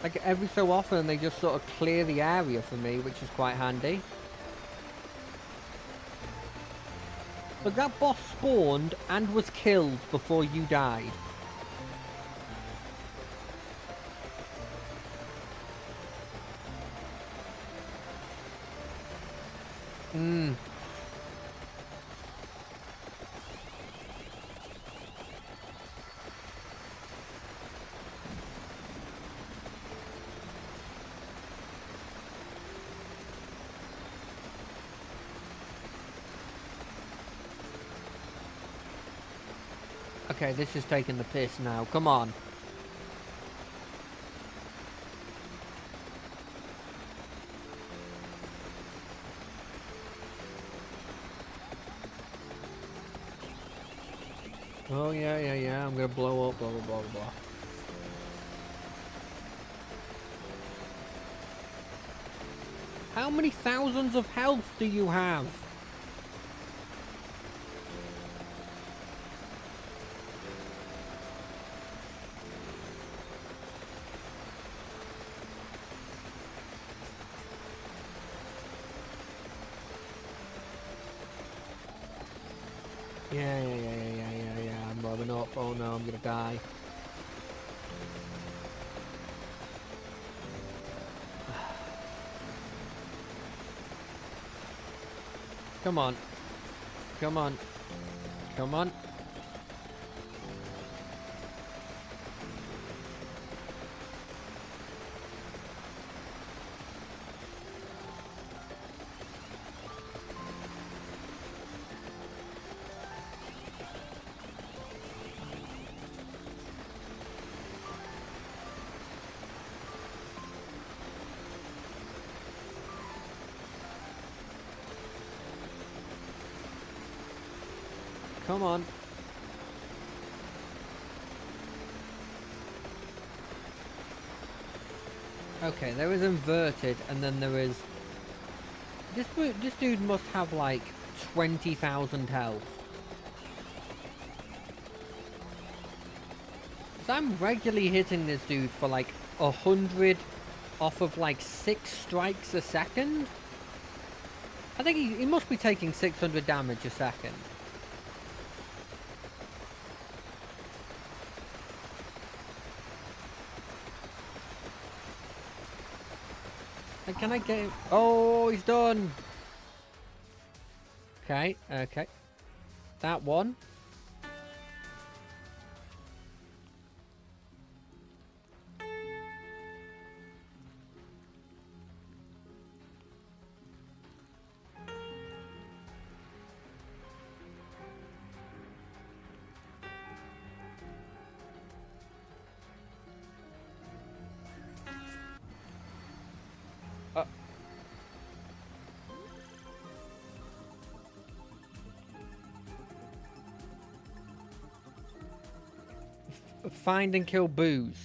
Like every so often they just sort of clear the area for me, which is quite handy. But that boss spawned and was killed before you died. Okay, this is taking the piss now. Come on. Oh, yeah. I'm gonna blow up, blah, blah, blah, blah. How many thousands of health do you have? Yeah. I'm blowing up. Oh no, I'm gonna die. Come on. Come on. Come on. Come on. Okay, there is inverted, and then there is... This dude must have, like, 20,000 health. 'Cause I'm regularly hitting this dude for, like, 100 off of, like, 6 strikes a second? I think he must be taking 600 damage a second. And can I get him? Oh, he's done! Okay, okay. That one. Find and kill boos.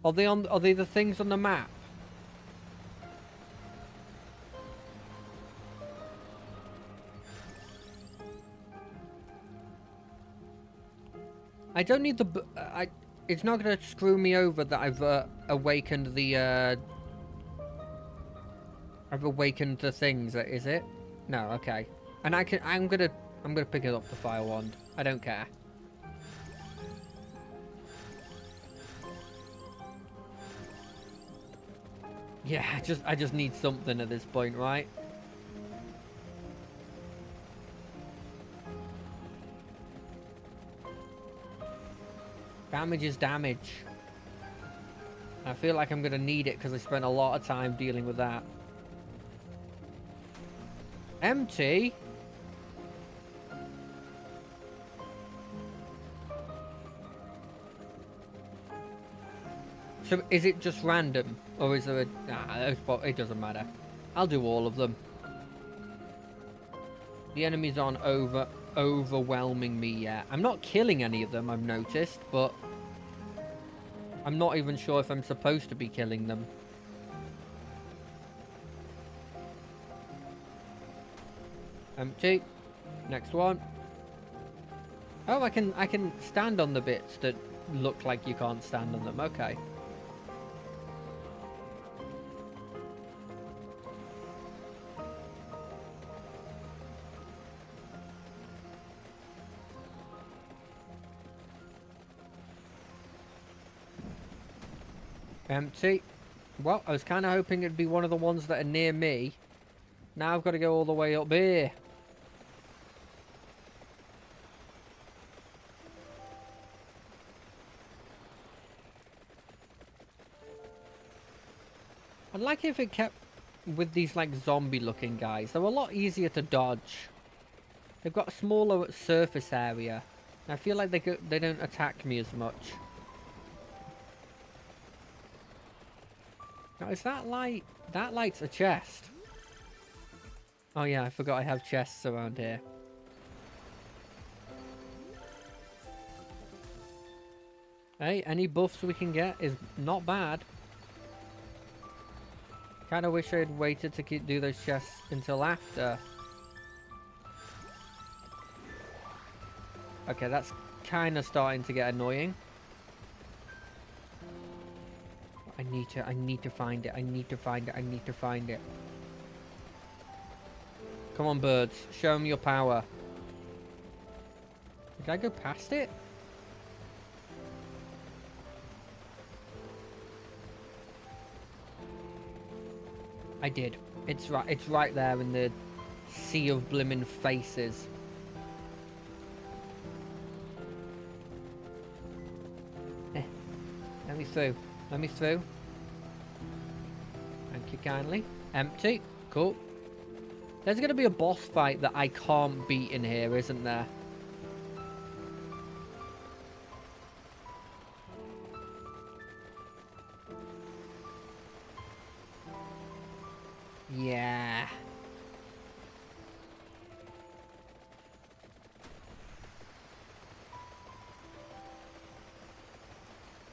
Are they the things on the map? I don't need the it's not gonna screw me over that I've awakened the I've awakened the things, is it? No, okay. And I'm gonna pick it up, the fire wand. I don't care. Yeah, I just need something at this point, right? Damage is damage. I feel like I'm gonna need it because I spent a lot of time dealing with that. Empty? So is it just random? Or is there a... Nah, it doesn't matter. I'll do all of them. The enemies aren't overwhelming me yet. I'm not killing any of them, I've noticed, but... I'm not even sure if I'm supposed to be killing them. Empty. Next one. Oh, I can stand on the bits that look like you can't stand on them. Okay. Empty. Well, I was kind of hoping it'd be one of the ones that are near me. Now I've got to go all the way up here. I'd like if it kept with these like zombie looking guys. They're a lot easier to dodge. They've got a smaller surface area. I feel like they don't attack me as much. Now, is that light? That light's a chest. Oh yeah, I forgot I have chests around here. Hey, any buffs we can get is not bad. Kinda wish I had waited to do those chests until after. Okay, that's kinda starting to get annoying. I need to find it. I need to find it. I need to find it. Come on, birds. Show them your power. Did I go past it? I did. It's right there in the sea of blimmin' faces. Let me through. Let me through. Thank you kindly. Empty. Cool. There's going to be a boss fight that I can't beat in here, isn't there? Yeah.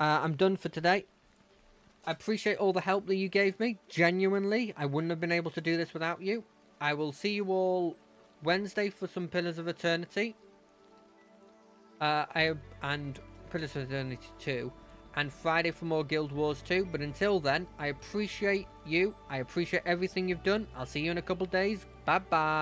I'm done for today. I appreciate all the help that you gave me. Genuinely, I wouldn't have been able to do this without you. I will see you all Wednesday for some Pillars of Eternity. And Pillars of Eternity 2. And Friday for more Guild Wars 2. But until then, I appreciate you. I appreciate everything you've done. I'll see you in a couple days. Bye-bye.